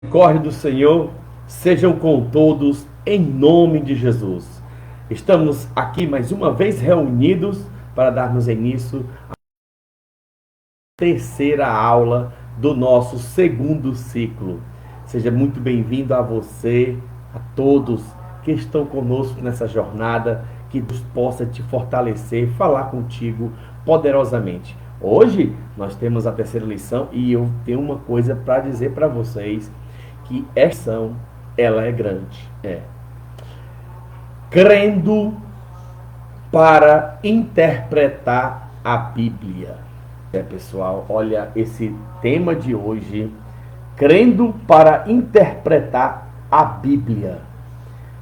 Corre do Senhor, sejam com todos em nome de Jesus. Estamos aqui mais uma vez reunidos para darmos início à terceira aula do nosso segundo ciclo. Seja muito bem-vindo a você, a todos que estão conosco nessa jornada, que Deus possa te fortalecer, falar contigo poderosamente. Hoje nós temos a terceira lição e eu tenho uma coisa para dizer para vocês, que essa lição, ela é grande. Crendo para interpretar a Bíblia. Pessoal, olha esse tema de hoje, crendo para interpretar a Bíblia.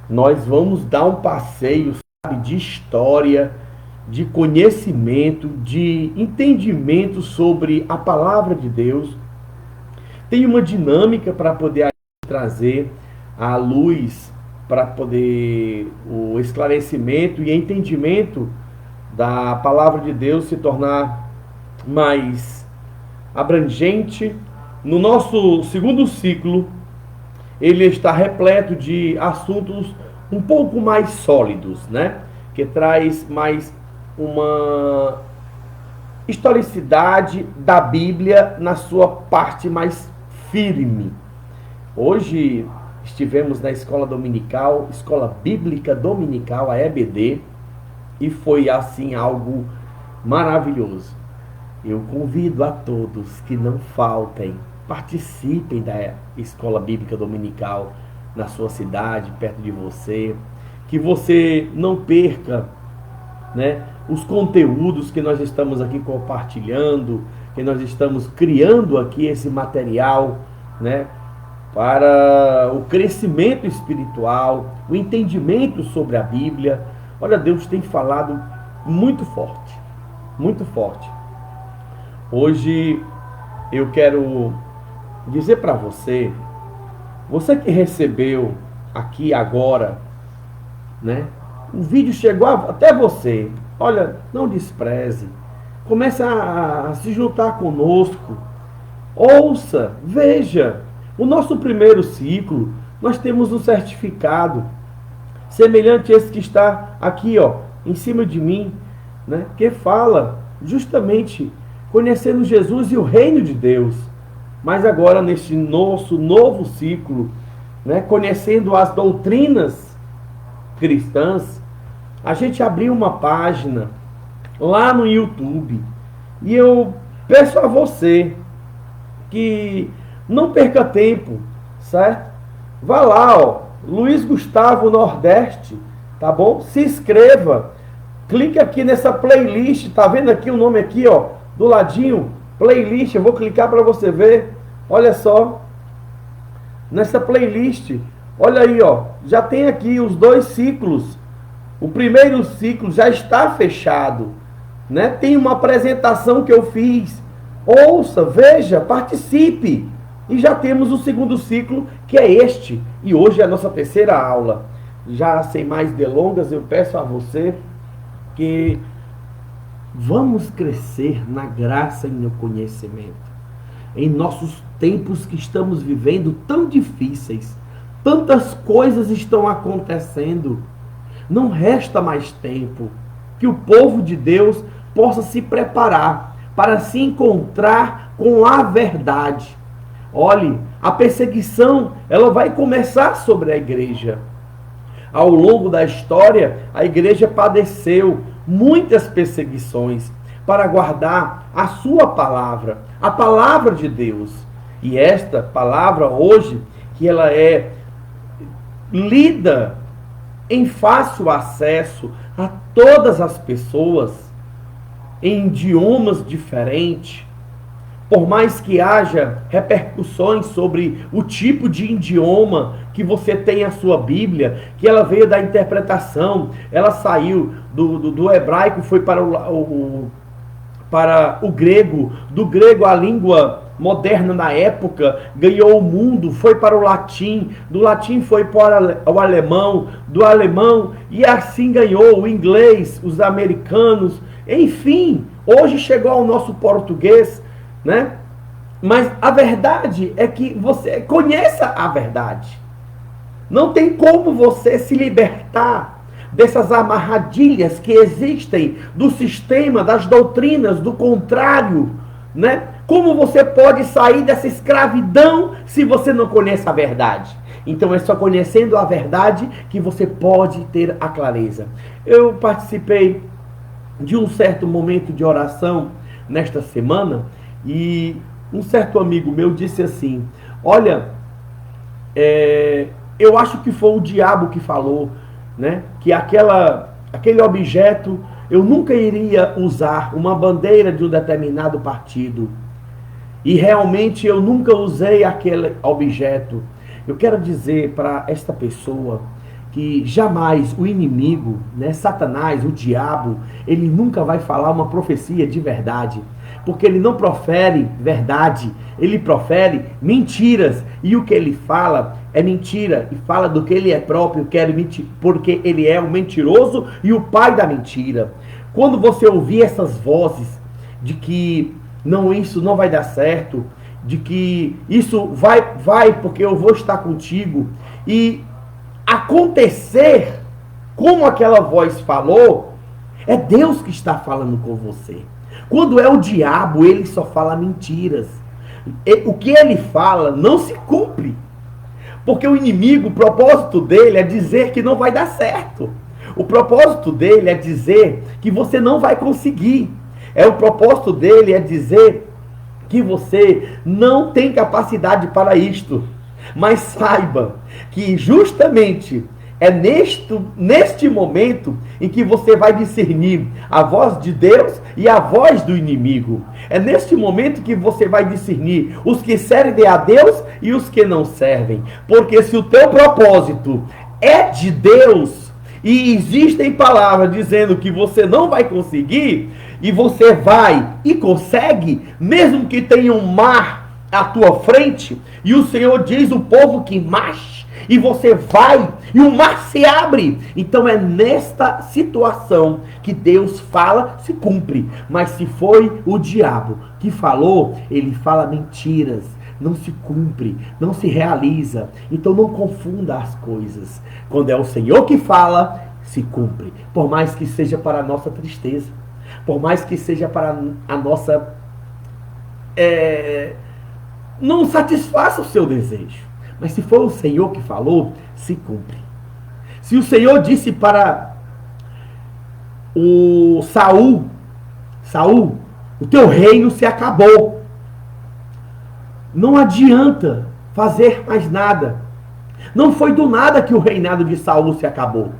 Nós vamos dar um passeio, sabe, de história, de conhecimento, de entendimento sobre a palavra de Deus. Tem uma dinâmica para poder trazer à luz, para poder o esclarecimento e entendimento da palavra de Deus se tornar mais abrangente. No nosso segundo ciclo, ele está repleto de assuntos um pouco mais sólidos, né? Que traz mais uma historicidade da Bíblia na sua parte mais firme. Hoje estivemos na escola dominical, escola bíblica dominical, a EBD, e foi assim algo maravilhoso. Eu convido a todos que não faltem, participem da escola bíblica dominical na sua cidade, perto de você, que você não perca, né, os conteúdos que nós estamos aqui compartilhando, que nós estamos criando aqui esse material, né, para o crescimento espiritual, o entendimento sobre a Bíblia. Olha, Deus tem falado muito forte, muito forte. Hoje eu quero dizer para você, você que recebeu aqui agora, né, o vídeo chegou até você, olha, não despreze, comece a se juntar conosco, ouça, veja. O nosso primeiro ciclo, nós temos um certificado semelhante a esse que está aqui, ó, em cima de mim, né, que fala justamente conhecendo Jesus e o reino de Deus. Mas agora, neste nosso novo ciclo, né, conhecendo as doutrinas cristãs, a gente abriu uma página lá no YouTube. E eu peço a você que não perca tempo, certo? Vá lá, ó, Luiz Gustavo Nordeste, tá bom? Se inscreva, clique aqui nessa playlist, tá vendo aqui o nome aqui, ó, do ladinho, playlist, eu vou clicar para você ver, olha só, nessa playlist, olha aí, ó, já tem aqui os 2 ciclos, o primeiro ciclo já está fechado, né? Tem uma apresentação que eu fiz, ouça, veja, participe. E já temos o segundo ciclo, que é este. E hoje é a nossa terceira aula. Já sem mais delongas, eu peço a você que vamos crescer na graça e no conhecimento. Em nossos tempos que estamos vivendo tão difíceis, tantas coisas estão acontecendo. Não resta mais tempo que o povo de Deus possa se preparar para se encontrar com a verdade. Olhe, a perseguição, ela vai começar sobre a igreja. Ao longo da história, a igreja padeceu muitas perseguições para guardar a sua palavra, a palavra de Deus. E esta palavra hoje, que ela é lida em fácil acesso a todas as pessoas, em idiomas diferentes, por mais que haja repercussões sobre o tipo de idioma que você tem a sua Bíblia, que ela veio da interpretação, ela saiu do hebraico, foi para o grego, do grego a língua moderna na época, ganhou o mundo, foi para o latim, do latim foi para o alemão, do alemão, e assim ganhou o inglês, os americanos, enfim, hoje chegou ao nosso português, né? Mas a verdade é que você conheça a verdade. Não tem como você se libertar dessas amarradilhas que existem do sistema, das doutrinas, do contrário, né? Como você pode sair dessa escravidão se você não conhece a verdade? Então é só conhecendo a verdade que você pode ter a clareza. Eu participei de um certo momento de oração nesta semana e um certo amigo meu disse assim: olha, eu acho que foi o diabo que falou, né? Que aquele objeto eu nunca iria usar, uma bandeira de um determinado partido. E realmente eu nunca usei aquele objeto. Eu quero dizer para esta pessoa que jamais o inimigo, né, Satanás, o diabo, ele nunca vai falar uma profecia de verdade. Porque ele não profere verdade, ele profere mentiras. E o que ele fala é mentira. E fala do que ele é próprio, quer mentir, porque ele é o mentiroso e o pai da mentira. Quando você ouvir essas vozes de que não, isso não vai dar certo, de que isso vai porque eu vou estar contigo, e acontecer como aquela voz falou, é Deus que está falando com você. Quando é o diabo, ele só fala mentiras. O que ele fala não se cumpre. Porque o inimigo, o propósito dele é dizer que não vai dar certo. O propósito dele é dizer que você não vai conseguir. O propósito dele é dizer que você não tem capacidade para isto. Mas saiba que justamente é neste momento em que você vai discernir a voz de Deus e a voz do inimigo. É neste momento que você vai discernir os que servem a Deus e os que não servem. Porque se o teu propósito é de Deus e existem palavras dizendo que você não vai conseguir, e você vai e consegue, mesmo que tenha um mar à tua frente, e o Senhor diz o povo que marche, e você vai, e o mar se abre. Então é nesta situação que Deus fala, se cumpre. Mas se foi o diabo que falou, ele fala mentiras, não se cumpre, não se realiza. Então não confunda as coisas. Quando é o Senhor que fala, se cumpre. Por mais que seja para a nossa tristeza, por mais que seja para a nossa... não satisfaça o seu desejo. Mas se for o Senhor que falou, se cumpre. Se o Senhor disse para o Saul, o teu reino se acabou. Não adianta fazer mais nada. Não foi do nada que o reinado de Saul se acabou.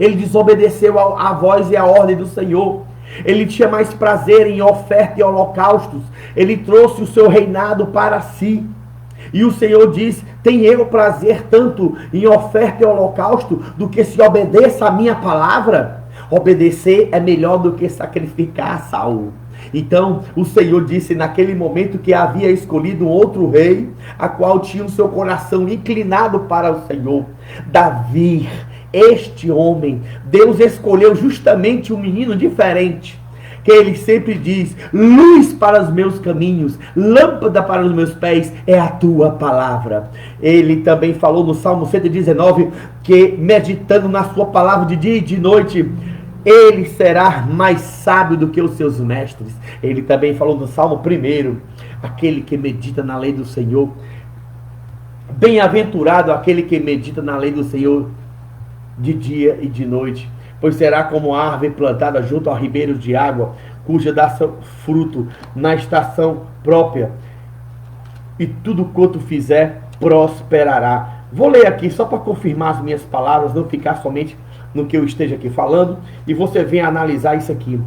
Ele desobedeceu à voz e à ordem do Senhor. Ele tinha mais prazer em oferta e holocaustos. Ele trouxe o seu reinado para si. E o Senhor diz: tem eu prazer tanto em oferta e holocausto do que se obedeça a minha palavra? Obedecer é melhor do que sacrificar, Saul. Então o Senhor disse naquele momento que havia escolhido um outro rei, a qual tinha o seu coração inclinado para o Senhor. Davi, este homem, Deus escolheu justamente um menino diferente, que ele sempre diz: luz para os meus caminhos, lâmpada para os meus pés é a tua palavra. Ele também falou no Salmo 119 que, meditando na sua palavra de dia e de noite, ele será mais sábio do que os seus mestres. Ele também falou no Salmo 1: aquele que medita na lei do Senhor, bem-aventurado aquele que medita na lei do Senhor de dia e de noite, pois será como a árvore plantada junto a ribeiros de água, cuja dá seu fruto na estação própria, e tudo quanto fizer prosperará. Vou ler aqui só para confirmar as minhas palavras, não ficar somente no que eu esteja aqui falando, e você vem analisar isso aqui.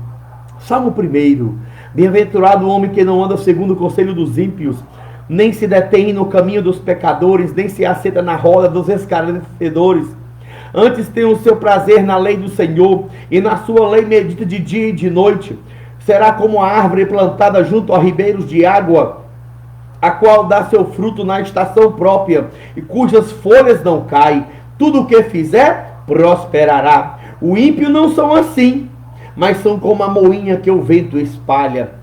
Salmo 1: bem-aventurado o homem que não anda segundo o conselho dos ímpios, nem se detém no caminho dos pecadores, nem se assenta na roda dos escarnecedores. Antes tem o seu prazer na lei do Senhor, e na sua lei medita de dia e de noite. Será como a árvore plantada junto a ribeiros de água, a qual dá seu fruto na estação própria, e cujas folhas não caem. Tudo o que fizer, prosperará. O ímpio não são assim, mas são como a moinha que o vento espalha.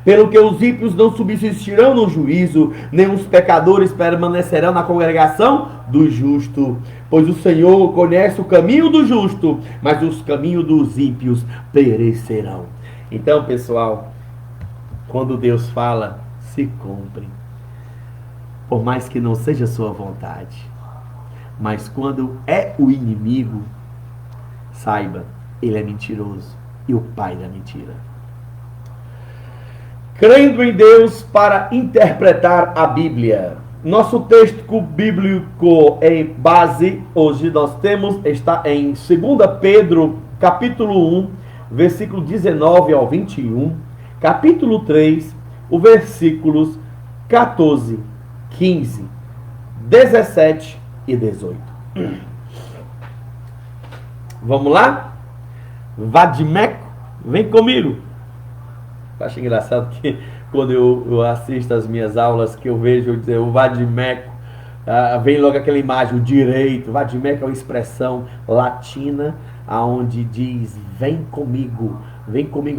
Pelo que os ímpios não subsistirão no juízo, nem os pecadores permanecerão na congregação do justo. Pois o Senhor conhece o caminho do justo, mas os caminhos dos ímpios perecerão. Então, pessoal, quando Deus fala, se cumpre. Por mais que não seja a sua vontade. Mas quando é o inimigo, saiba, ele é mentiroso e o pai da mentira. Crendo em Deus para interpretar a Bíblia. Nosso texto bíblico em base, hoje nós temos, está em 2 Pedro, capítulo 1, versículo 19 ao 21, capítulo 3, o versículos 14, 15, 17 e 18. Vamos lá? Vadimeco, vem comigo. Eu acho engraçado que quando eu assisto as minhas aulas, que eu vejo o Vadimeco, vem logo aquela imagem, o direito. Vadimeco é uma expressão latina, onde diz, vem comigo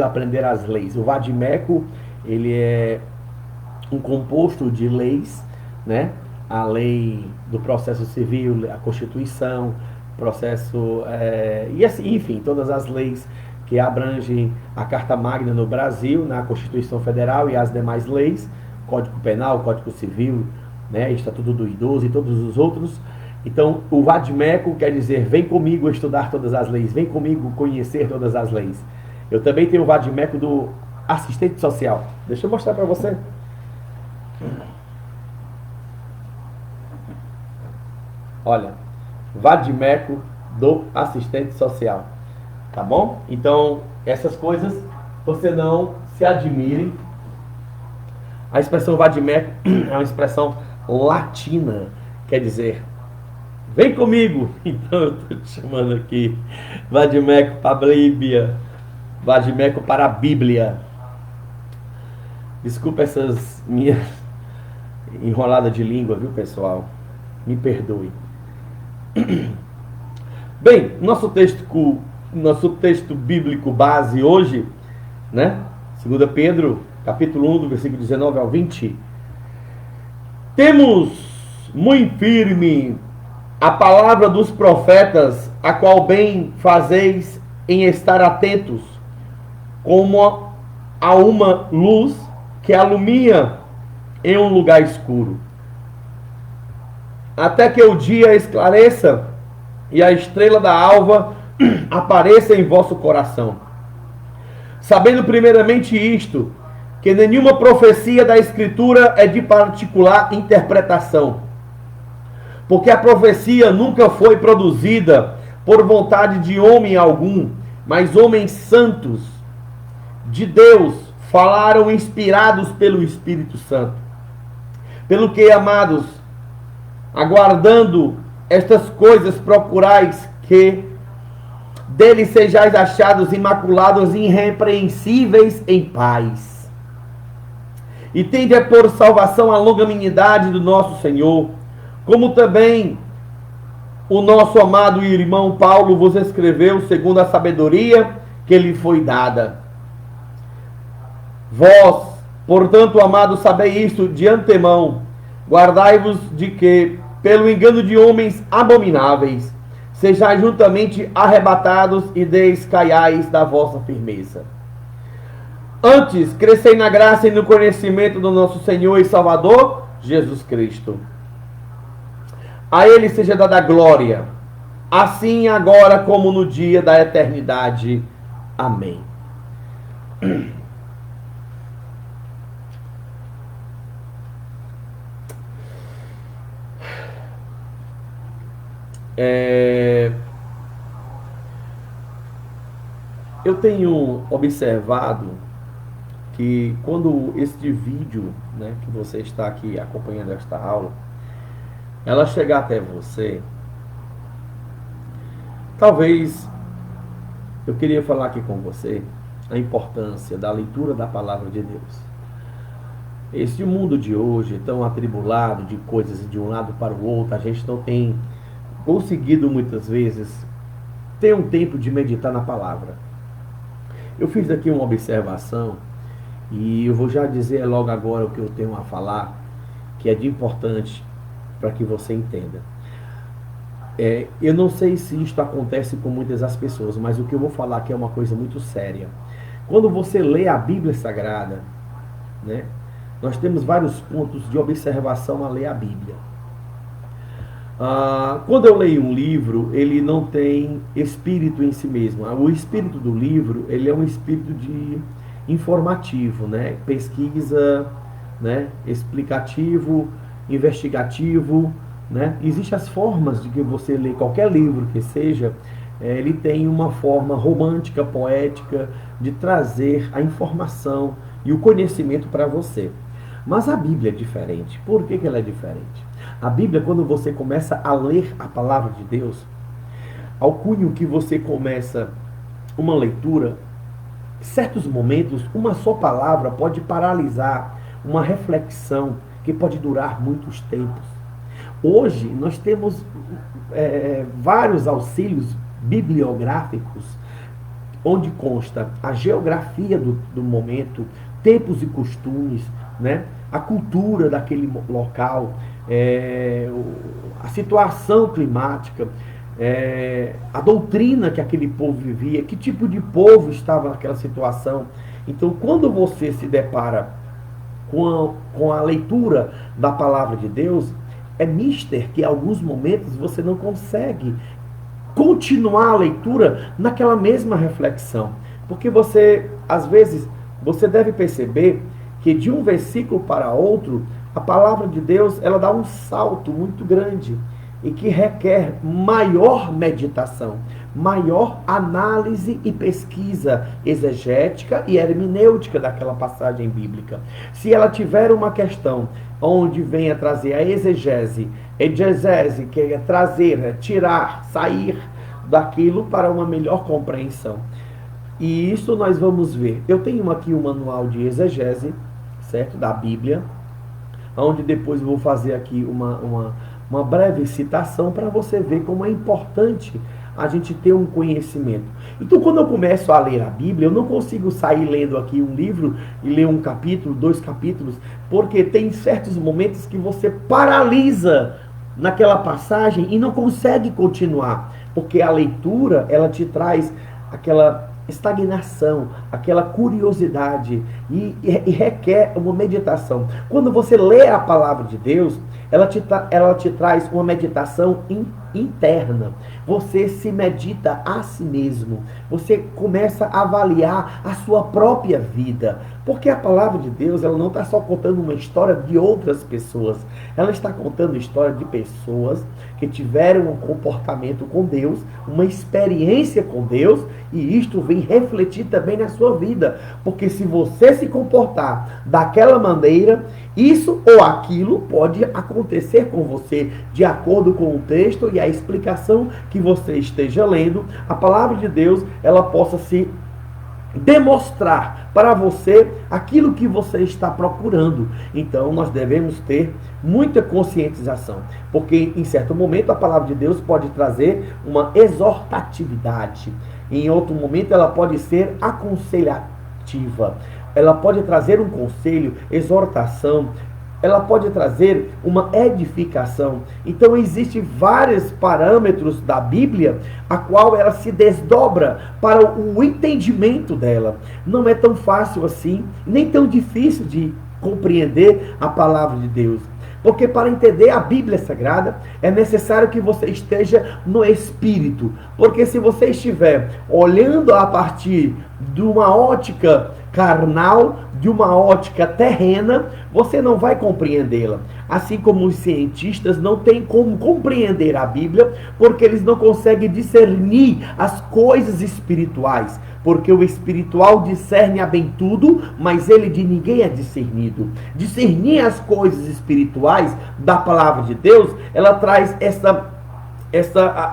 aprender as leis. O Vadimeco, ele é um composto de leis, né? A lei do processo civil, a Constituição, processo, e assim, enfim, todas as leis que abrangem a Carta Magna no Brasil, na Constituição Federal e as demais leis, Código Penal, Código Civil, né, Estatuto do Idoso e todos os outros. Então, o Vadimeco quer dizer, vem comigo estudar todas as leis, vem comigo conhecer todas as leis. Eu também tenho o Vadimeco do assistente social. Deixa eu mostrar para você. Olha, Vadimeco do assistente social. Tá bom? Então, essas coisas você não se admire. A expressão Vadimeco é uma expressão latina, quer dizer, vem comigo. Então eu estou te chamando aqui Vadimeco para a Bíblia, Vadimeco para a Bíblia. Desculpa essas minhas enroladas de língua, viu, pessoal? Me perdoe. Bem, nosso texto bíblico base hoje, né? 2 Pedro, capítulo 1, do versículo 19 ao 20. Temos muito firme a palavra dos profetas, a qual bem fazeis em estar atentos, como a uma luz que alumia em um lugar escuro, até que o dia esclareça e a estrela da alva apareça em vosso coração. Sabendo primeiramente isto, que nenhuma profecia da Escritura é de particular interpretação, porque a profecia nunca foi produzida por vontade de homem algum, mas homens santos de Deus falaram inspirados pelo Espírito Santo. Pelo que, amados, aguardando estas coisas, procurais que dele sejais achados imaculados e irrepreensíveis em paz. E tende por salvação a longanimidade do nosso Senhor, como também o nosso amado irmão Paulo vos escreveu segundo a sabedoria que lhe foi dada. Vós, portanto, amados, sabei isto de antemão, guardai-vos de que, pelo engano de homens abomináveis, sejais juntamente arrebatados e descaiais da vossa firmeza. Antes, crescei na graça e no conhecimento do nosso Senhor e Salvador, Jesus Cristo. A Ele seja dada a glória, assim agora como no dia da eternidade. Amém. Eu tenho observado que quando este vídeo, né, que você está aqui acompanhando esta aula, ela chegar até você, talvez eu queria falar aqui com você a importância da leitura da palavra de Deus. Este mundo de hoje, tão atribulado de coisas de um lado para o outro, a gente não tem conseguido muitas vezes ter um tempo de meditar na palavra. Eu fiz aqui uma observação E eu vou já dizer logo agora o que eu tenho a falar, que é de importante para que você entenda. Eu não sei se isto acontece com muitas das pessoas, mas o que eu vou falar aqui é uma coisa muito séria. Quando você lê a Bíblia Sagrada, né, nós temos vários pontos de observação a ler a Bíblia. Quando eu leio um livro, ele não tem espírito em si mesmo. O espírito do livro, ele é um espírito de informativo, né? Pesquisa, né? Explicativo, investigativo, né? Existem as formas de que você lê qualquer livro que seja, ele tem uma forma romântica, poética, de trazer a informação e o conhecimento para você. Mas a Bíblia é diferente. Por que ela é diferente? A Bíblia, quando você começa a ler a palavra de Deus, ao cunho que você começa uma leitura, em certos momentos, uma só palavra pode paralisar uma reflexão que pode durar muitos tempos. Hoje, nós temos vários auxílios bibliográficos, onde consta a geografia do momento, tempos e costumes, né? A cultura daquele local, a situação climática, a doutrina que aquele povo vivia, que tipo de povo estava naquela situação. Então, quando você se depara com a leitura da palavra de Deus, é mister que em alguns momentos você não consegue continuar a leitura naquela mesma reflexão. Porque você, às vezes, você deve perceber que de um versículo para outro, a palavra de Deus, ela dá um salto muito grande e que requer maior meditação, maior análise e pesquisa exegética e hermenêutica daquela passagem bíblica. Se ela tiver uma questão onde venha trazer a exegese, que é trazer, tirar, sair daquilo para uma melhor compreensão. E isso nós vamos ver. Eu tenho aqui o manual de exegese, certo? Da Bíblia, onde depois eu vou fazer aqui uma breve citação para você ver como é importante a gente ter um conhecimento. Então, quando eu começo a ler a Bíblia, eu não consigo sair lendo aqui um livro e ler um capítulo, 2 capítulos, porque tem certos momentos que você paralisa naquela passagem e não consegue continuar, porque a leitura, ela te traz aquela estagnação, aquela curiosidade e requer uma meditação. Quando você lê a palavra de Deus, ela te traz uma meditação interna. Você se medita a si mesmo. Você começa a avaliar a sua própria vida. Porque a palavra de Deus, ela não está só contando uma história de outras pessoas. Ela está contando a história de pessoas que tiveram um comportamento com Deus, uma experiência com Deus, e isto vem refletir também na sua vida. Porque se você se comportar daquela maneira, isso ou aquilo pode acontecer com você, de acordo com o texto e a explicação que você esteja lendo. A palavra de Deus, ela possa se demonstrar para você aquilo que você está procurando. Então nós devemos ter muita conscientização, porque em certo momento a palavra de Deus pode trazer uma exortatividade, em outro momento ela pode ser aconselhativa, ela pode trazer um conselho, exortação, ela pode trazer uma edificação. Então existem vários parâmetros da Bíblia a qual ela se desdobra para o entendimento dela. Não é tão fácil assim, nem tão difícil de compreender a palavra de Deus. Porque para entender a Bíblia Sagrada é necessário que você esteja no Espírito. Porque se você estiver olhando a partir de uma ótica carnal, de uma ótica terrena, você não vai compreendê-la. Assim como os cientistas não têm como compreender a Bíblia, porque eles não conseguem discernir as coisas espirituais. Porque o espiritual discerne a bem tudo, mas ele de ninguém é discernido. Discernir as coisas espirituais da palavra de Deus, ela traz essa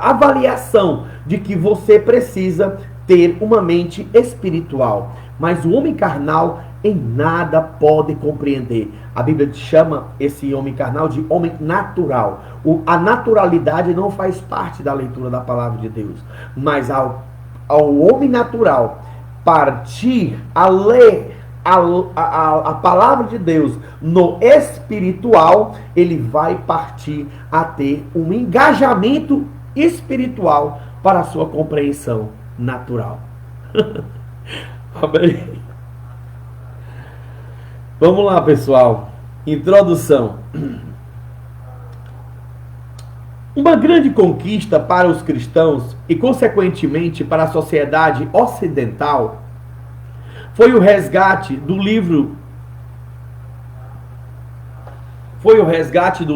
avaliação de que você precisa ter uma mente espiritual. Mas o homem carnal em nada pode compreender. A Bíblia chama esse homem carnal de homem natural. A naturalidade não faz parte da leitura da palavra de Deus. Mas ao homem natural partir a ler a palavra de Deus no espiritual, ele vai partir a ter um engajamento espiritual para a sua compreensão natural. Amém? Vamos lá, pessoal. Introdução. Uma grande conquista para os cristãos e, consequentemente, para a sociedade ocidental foi o resgate do livro. Foi o resgate do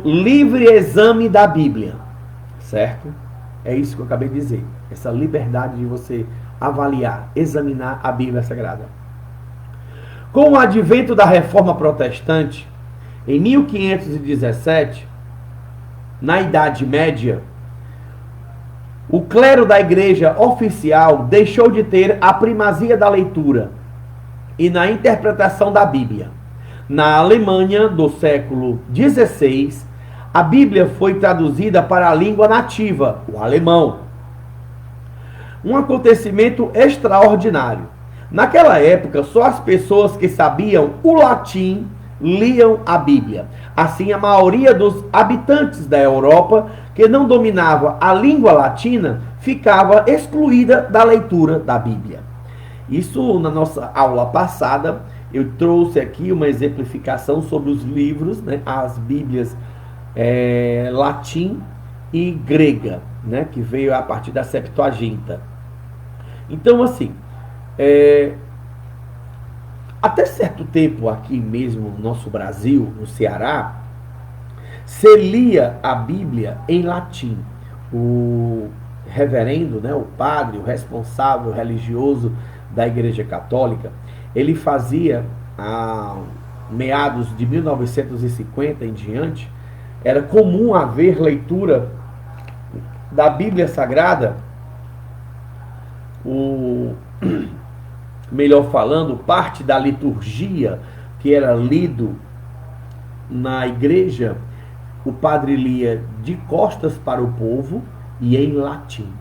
livre exame da Bíblia. Certo? É isso que eu acabei de dizer. Essa liberdade de você avaliar, examinar a Bíblia Sagrada. Com o advento da Reforma Protestante, em 1517, na Idade Média, o clero da Igreja oficial deixou de ter a primazia da leitura e na interpretação da Bíblia. Na Alemanha do século XVI, a Bíblia foi traduzida para a língua nativa, o alemão. Um acontecimento extraordinário. Naquela época, só as pessoas que sabiam o latim liam a Bíblia. Assim, a maioria dos habitantes da Europa que não dominava a língua latina ficava excluída da leitura da Bíblia. Isso, na nossa aula passada, eu trouxe aqui uma exemplificação sobre os livros, né, as Bíblias latim e grega, né, que veio a partir da Septuaginta. Então, assim, até certo tempo aqui mesmo no nosso Brasil, no Ceará, se lia a Bíblia em latim. O reverendo, né, o padre, o responsável religioso da Igreja Católica, ele fazia, a meados de 1950 em diante, era comum haver leitura da Bíblia Sagrada, melhor falando, parte da liturgia que era lido na igreja, o padre lia de costas para o povo e em latim.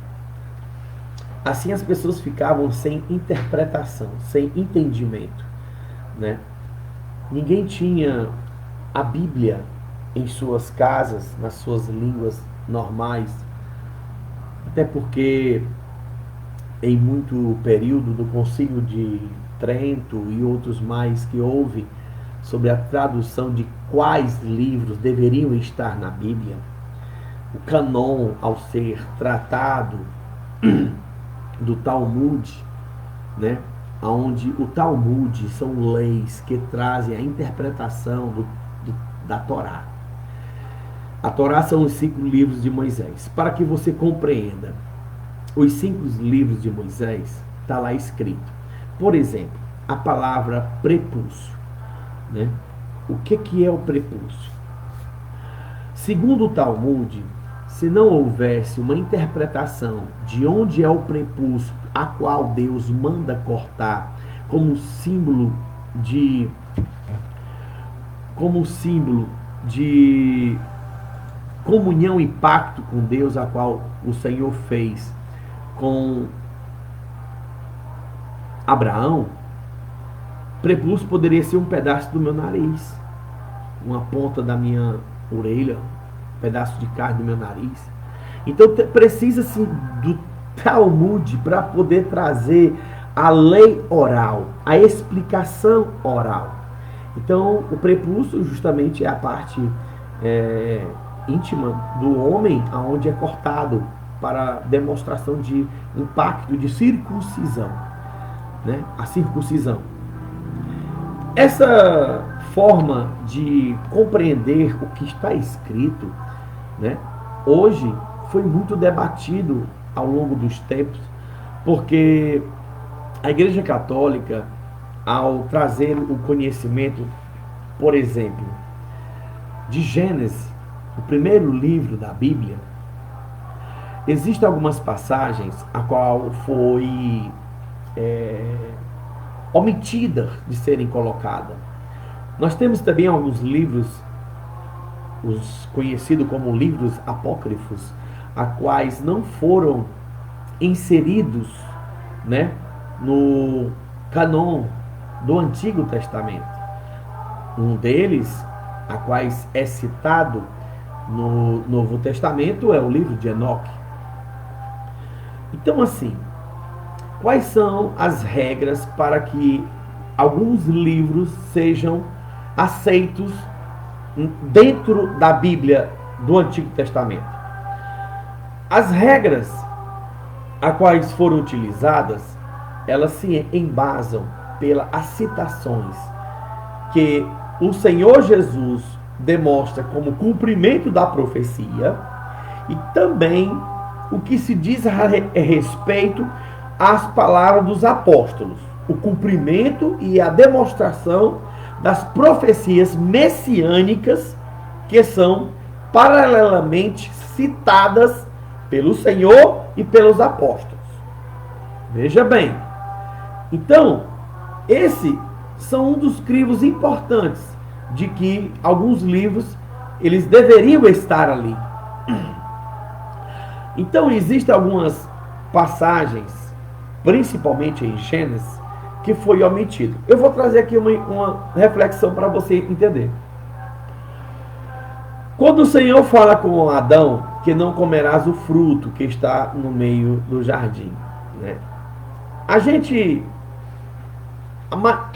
Assim as pessoas ficavam sem interpretação, sem entendimento, né? Ninguém tinha a Bíblia em suas casas, nas suas línguas normais, até porque em muito período do Concílio de Trento e outros mais que houve sobre a tradução de quais livros deveriam estar na Bíblia, o cânon, ao ser tratado do Talmud, né, onde o Talmud são leis que trazem a interpretação da Torá. A Torá são os 5 livros de Moisés. Para que você compreenda, os 5 livros de Moisés, está lá escrito. Por exemplo, a palavra prepúcio, né? O que é o prepúcio? Segundo o Talmud, se não houvesse uma interpretação de onde é o prepúcio, a qual Deus manda cortar como símbolo de comunhão e pacto com Deus, a qual o Senhor fez com Abraão, prepúcio poderia ser um pedaço do meu nariz, uma ponta da minha orelha, um pedaço de carne do meu nariz. Então precisa-se do Talmud para poder trazer a lei oral, a explicação oral. Então o prepúcio justamente é a parte íntima do homem, aonde é cortado para demonstração de impacto de circuncisão, né? A circuncisão. Essa forma de compreender o que está escrito, né, hoje foi muito debatido ao longo dos tempos, porque a Igreja Católica, ao trazer o conhecimento, por exemplo, de Gênesis, o primeiro livro da Bíblia, existem algumas passagens a qual foi omitida de serem colocadas. Nós temos também alguns livros, os conhecidos como livros apócrifos, a quais não foram inseridos, né, no canon do Antigo Testamento. Um deles, a quais é citado no Novo Testamento, é o livro de Enoque. Então, assim, quais são as regras para que alguns livros sejam aceitos dentro da Bíblia do Antigo Testamento? As regras a quais foram utilizadas, elas se embasam pelas citações que o Senhor Jesus demonstra como cumprimento da profecia e também o que se diz a respeito às palavras dos apóstolos, o cumprimento e a demonstração das profecias messiânicas que são paralelamente citadas pelo Senhor e pelos apóstolos. Veja bem, então, esse são um dos crivos importantes de que alguns livros eles deveriam estar ali. Então, existem algumas passagens, principalmente em Gênesis, que foi omitido. Eu vou trazer aqui uma reflexão para você entender. Quando o Senhor fala com Adão que não comerás o fruto que está no meio do jardim, né? A gente,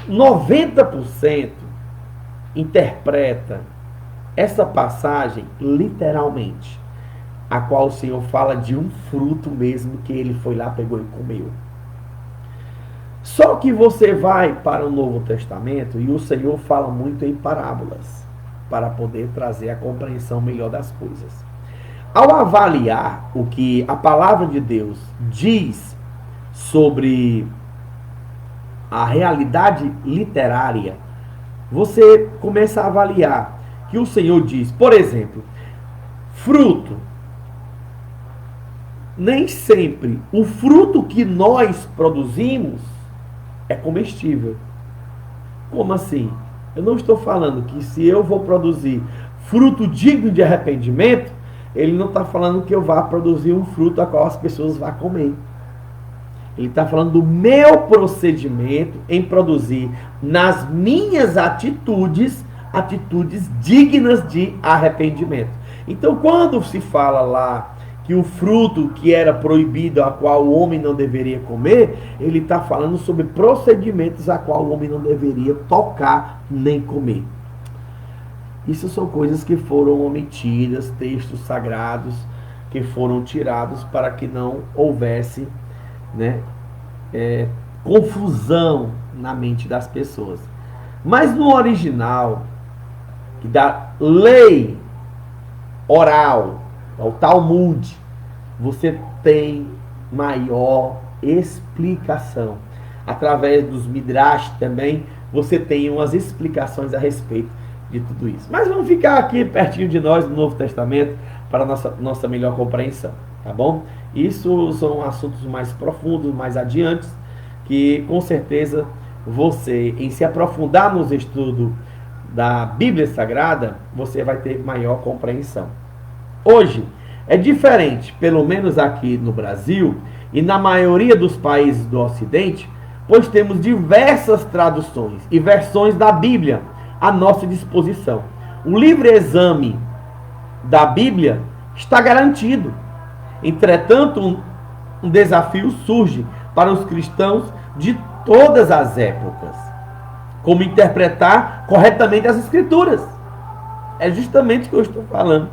90% interpreta essa passagem literalmente, a qual o Senhor fala de um fruto mesmo que ele foi lá, pegou e comeu. Só que você vai para o Novo Testamento e o Senhor fala muito em parábolas, para poder trazer a compreensão melhor das coisas. Ao avaliar o que a palavra de Deus diz sobre a realidade literária, você começa a avaliar que o Senhor diz, por exemplo, fruto. Nem sempre o fruto que nós produzimos é comestível. Como assim? Eu não estou falando que se eu vou produzir fruto digno de arrependimento, ele não está falando que eu vá produzir um fruto a qual as pessoas vão comer. Ele está falando do meu procedimento em produzir nas minhas atitudes, atitudes dignas de arrependimento. Então, quando se fala lá que o fruto que era proibido, a qual o homem não deveria comer, ele está falando sobre procedimentos a qual o homem não deveria tocar nem comer. Isso são coisas que foram omitidas, textos sagrados que foram tirados para que não houvesse, né, confusão na mente das pessoas. Mas no original, da lei oral, o Talmud, você tem maior explicação. Através dos Midrash também, você tem umas explicações a respeito de tudo isso. Mas vamos ficar aqui pertinho de nós no Novo Testamento para a nossa melhor compreensão, tá bom? Isso são assuntos mais profundos, mais adiantes, que com certeza você, em se aprofundar nos estudos da Bíblia Sagrada, você vai ter maior compreensão. Hoje é diferente, pelo menos aqui no Brasil e na maioria dos países do Ocidente, pois temos diversas traduções e versões da Bíblia à nossa disposição. O livre exame da Bíblia está garantido. Entretanto, um desafio surge para os cristãos de todas as épocas: como interpretar corretamente as Escrituras. É justamente o que eu estou falando.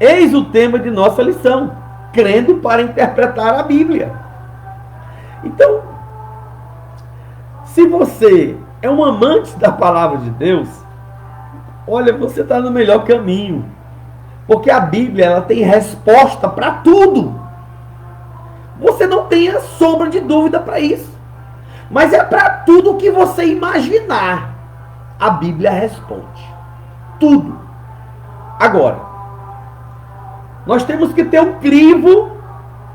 Eis o tema de nossa lição: crendo para interpretar a Bíblia. Então, se você é um amante da palavra de Deus, olha, você está no melhor caminho. Porque a Bíblia, ela tem resposta para tudo. Você não tenha sombra de dúvida para isso. Mas é para tudo que você imaginar. A Bíblia responde. Tudo. Agora, nós temos que ter um crivo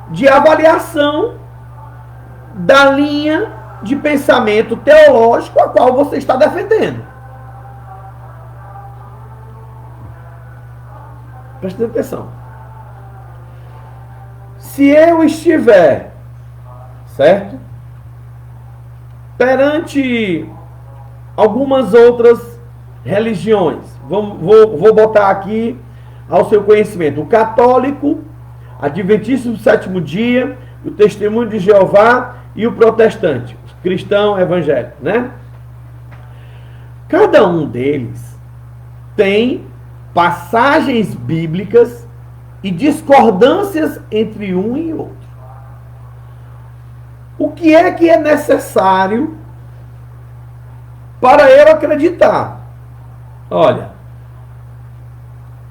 de avaliação da linha de pensamento teológico a qual você está defendendo. Presta atenção. Se eu estiver, certo? Perante algumas outras religiões, vou botar aqui ao seu conhecimento: o católico, adventista do sétimo dia, o testemunho de Jeová e o protestante, o cristão evangélico, né? Cada um deles tem passagens bíblicas e discordâncias entre um e outro. O que é necessário para eu acreditar? Olha,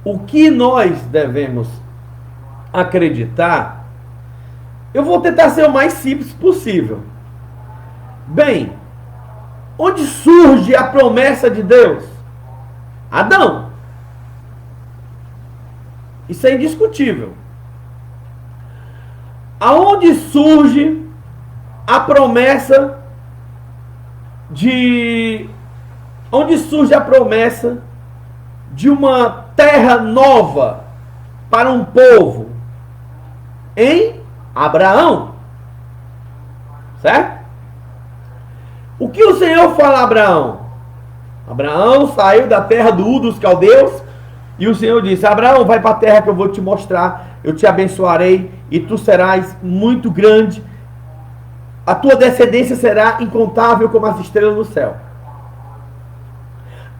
o que nós devemos acreditar, eu vou tentar ser o mais simples possível. Bem, onde surge a promessa de Deus? Adão. Isso é indiscutível. Aonde surge a promessa de... Onde surge a promessa de uma terra nova para um povo? Em Abraão. Certo? O que o Senhor fala a Abraão? Abraão saiu da terra do Ur dos Caldeus e o Senhor disse: Abraão, vai para a terra que eu vou te mostrar, eu te abençoarei e tu serás muito grande, a tua descendência será incontável como as estrelas no céu.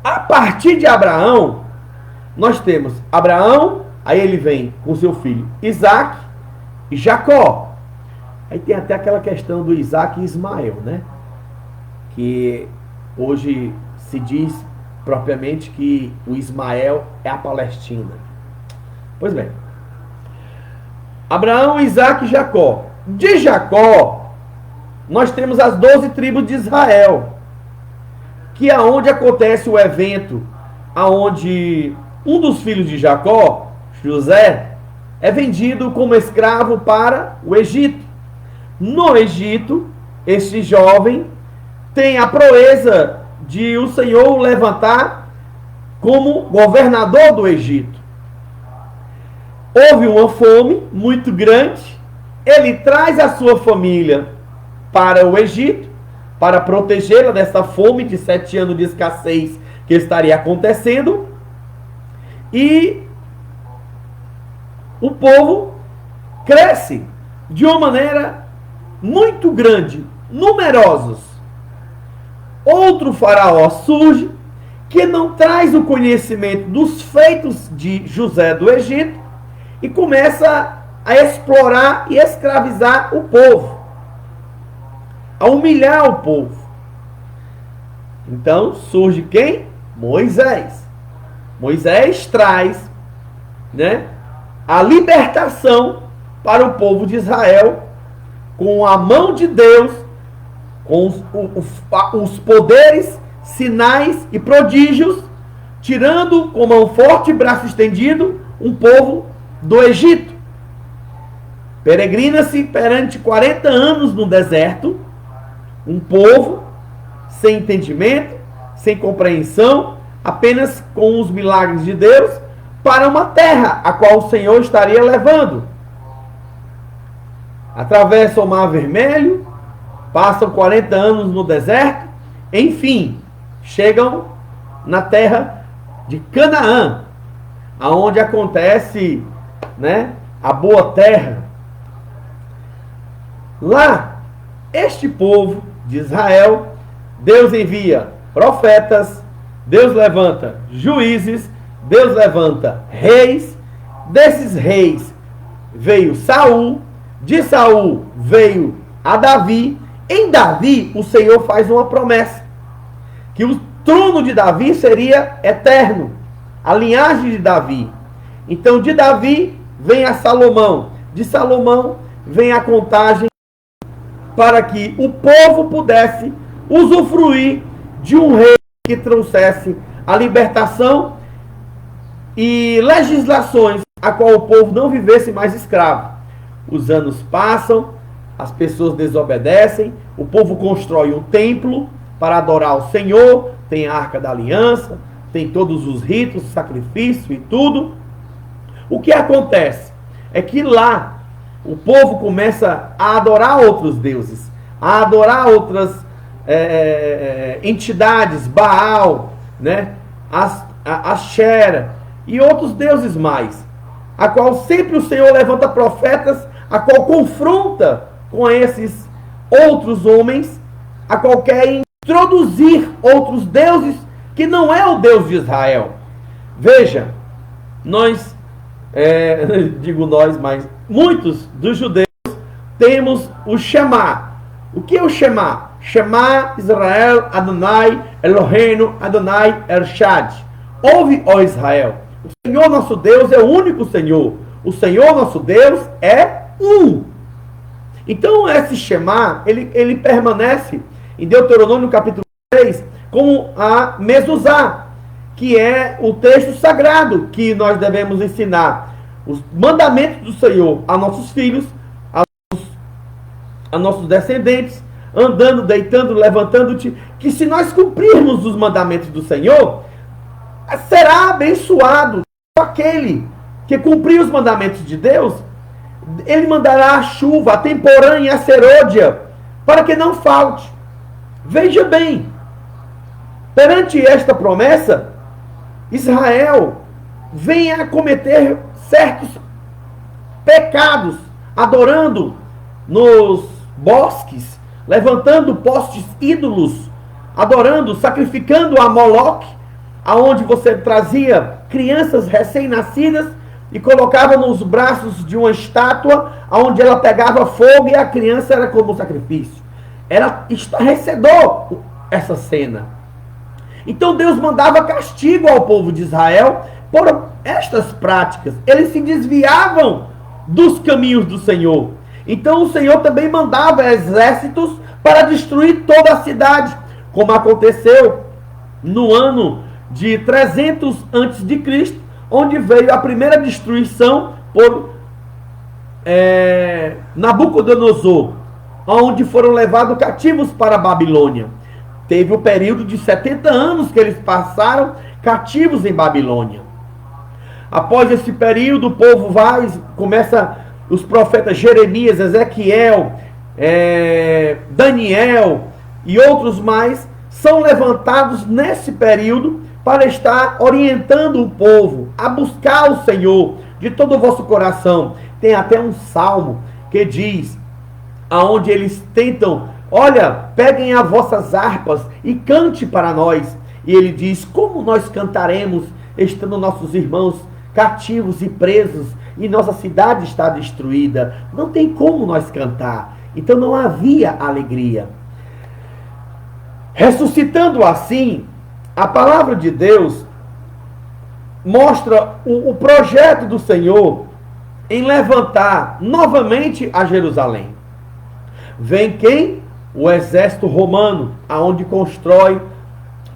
A partir de Abraão, nós temos Abraão, aí ele vem com seu filho Isaac e Jacó. Aí tem até aquela questão do Isaac e Ismael, né? Que hoje se diz propriamente que o Ismael é a Palestina. Pois bem, Abraão, Isaac e Jacó. De Jacó, nós temos as 12 tribos de Israel, que é onde acontece o evento, aonde um dos filhos de Jacó, José, é vendido como escravo para o Egito. No Egito, este jovem tem a proeza de o Senhor o levantar como governador do Egito. Houve uma fome muito grande, ele traz a sua família para o Egito, para protegê-la dessa fome de 7 anos de escassez que estaria acontecendo, e o povo cresce de uma maneira muito grande, numerosos. Outro faraó surge que não traz o conhecimento dos feitos de José do Egito e começa a explorar e escravizar o povo, a humilhar o povo. Então surge quem? Moisés. Moisés traz, né, a libertação para o povo de Israel com a mão de Deus, com os poderes, sinais e prodígios, tirando com mão forte e braço estendido um povo do Egito. Peregrina-se perante 40 anos no deserto, um povo sem entendimento, sem compreensão, apenas com os milagres de Deus, para uma terra a qual o Senhor estaria levando. Atravessam o Mar Vermelho, passam 40 anos no deserto, enfim, chegam na terra de Canaã, aonde acontece, né, a boa terra. Lá, este povo de Israel, Deus envia profetas, Deus levanta juízes, Deus levanta reis. Desses reis veio Saul, de Saul veio a Davi. Em Davi, o Senhor faz uma promessa, que o trono de Davi seria eterno, a linhagem de Davi. Então de Davi vem a Salomão, de Salomão vem a contagem para que o povo pudesse usufruir de um rei que trouxesse a libertação e legislações a qual o povo não vivesse mais escravo. Os anos passam, as pessoas desobedecem, o povo constrói um templo para adorar o Senhor, tem a Arca da Aliança, tem todos os ritos, sacrifício e tudo. O que acontece é que lá o povo começa a adorar outros deuses, a adorar outras entidades, Baal, né? Asherah e outros deuses mais, a qual sempre o Senhor levanta profetas, a qual confronta com esses outros homens, a qual quer introduzir outros deuses que não é o Deus de Israel. Veja, nós, digo nós, mas muitos dos judeus temos o Shema. O que é o Shema? Shema Israel Adonai Eloheinu Adonai Echad. Ouve, ó Israel, o Senhor nosso Deus é o único Senhor. O Senhor nosso Deus é um. Então esse Shema, ele permanece em Deuteronômio capítulo 3 como a Mezuzá, que é o texto sagrado que nós devemos ensinar os mandamentos do Senhor a nossos filhos, a nossos descendentes, andando, deitando, levantando-te, que se nós cumprirmos os mandamentos do Senhor, será abençoado aquele que cumprir os mandamentos de Deus. Ele mandará a chuva, a temporã e a serôdia, para que não falte. Veja bem, perante esta promessa, Israel vem a cometer certos pecados, adorando nos bosques, levantando postes ídolos, adorando, sacrificando a Moloque, aonde você trazia crianças recém-nascidas e colocava nos braços de uma estátua, aonde ela pegava fogo e a criança era como sacrifício. Era estarrecedor essa cena. Então Deus mandava castigo ao povo de Israel por estas práticas. Eles se desviavam dos caminhos do Senhor. Então o Senhor também mandava exércitos para destruir toda a cidade, como aconteceu no ano de 300 a.C., onde veio a primeira destruição por Nabucodonosor, onde foram levados cativos para a Babilônia. Teve o período de 70 anos que eles passaram cativos em Babilônia. Após esse período, o povo começa os profetas Jeremias, Ezequiel, Daniel e outros mais, são levantados nesse período para estar orientando o povo a buscar o Senhor de todo o vosso coração. Tem até um salmo que diz, aonde eles tentam, olha, peguem as vossas harpas e cante para nós. E ele diz, como nós cantaremos estando nossos irmãos cativos e presos e nossa cidade está destruída? Não tem como nós cantar. Então não havia alegria. Ressuscitando assim, a palavra de Deus mostra o projeto do Senhor em levantar novamente a Jerusalém. Vem quem? O exército romano, aonde constrói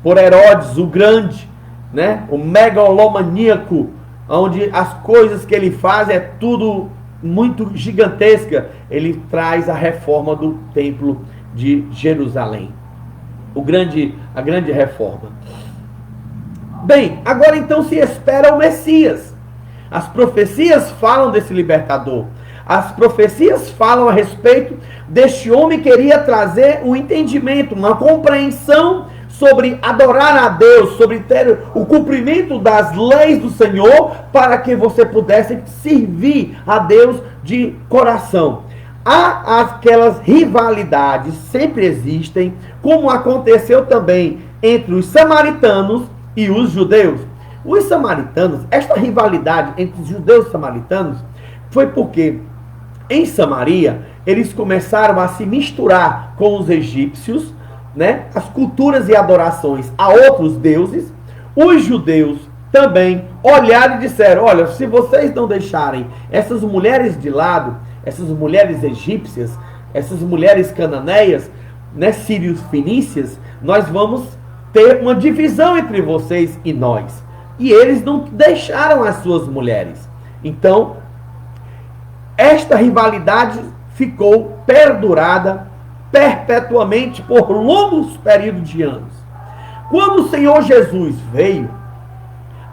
por Herodes o Grande, né? O megalomaníaco, onde as coisas que ele faz é tudo muito gigantesca. Ele traz a reforma do templo de Jerusalém. A grande reforma. Bem, agora então se espera o Messias. As profecias falam desse libertador. As profecias falam a respeito deste homem que queria trazer um entendimento, uma compreensão sobre adorar a Deus, sobre ter o cumprimento das leis do Senhor, para que você pudesse servir a Deus de coração. Há aquelas rivalidades, sempre existem, como aconteceu também entre os samaritanos e os judeus. Os samaritanos, esta rivalidade entre os judeus e samaritanos, foi porque em Samaria eles começaram a se misturar com os egípcios, né? As culturas e adorações a outros deuses. Os judeus também olharam e disseram, olha, se vocês não deixarem essas mulheres de lado, essas mulheres egípcias, essas mulheres cananeias, né, sírios fenícias, nós vamos ter uma divisão entre vocês e nós. E eles não deixaram as suas mulheres. Então, esta rivalidade ficou perdurada perpetuamente por longos períodos de anos. Quando o Senhor Jesus veio,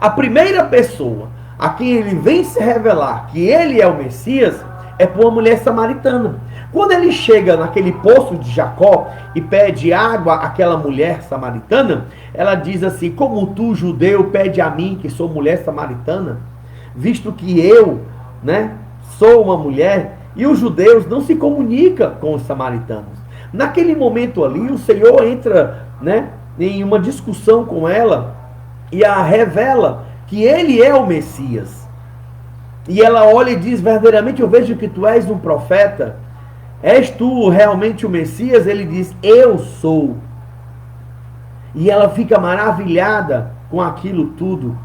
a primeira pessoa a quem ele vem se revelar que ele é o Messias é para uma mulher samaritana. Quando ele chega naquele poço de Jacó e pede água àquela mulher samaritana, ela diz assim: como tu, judeu, pede a mim, que sou mulher samaritana, visto que eu, né, sou uma mulher, e os judeus não se comunicam com os samaritanos. Naquele momento ali, o Senhor entra, né, em uma discussão com ela e a revela que ele é o Messias. E ela olha e diz: verdadeiramente eu vejo que tu és um profeta. És tu realmente o Messias? Ele diz: eu sou. E ela fica maravilhada com aquilo tudo.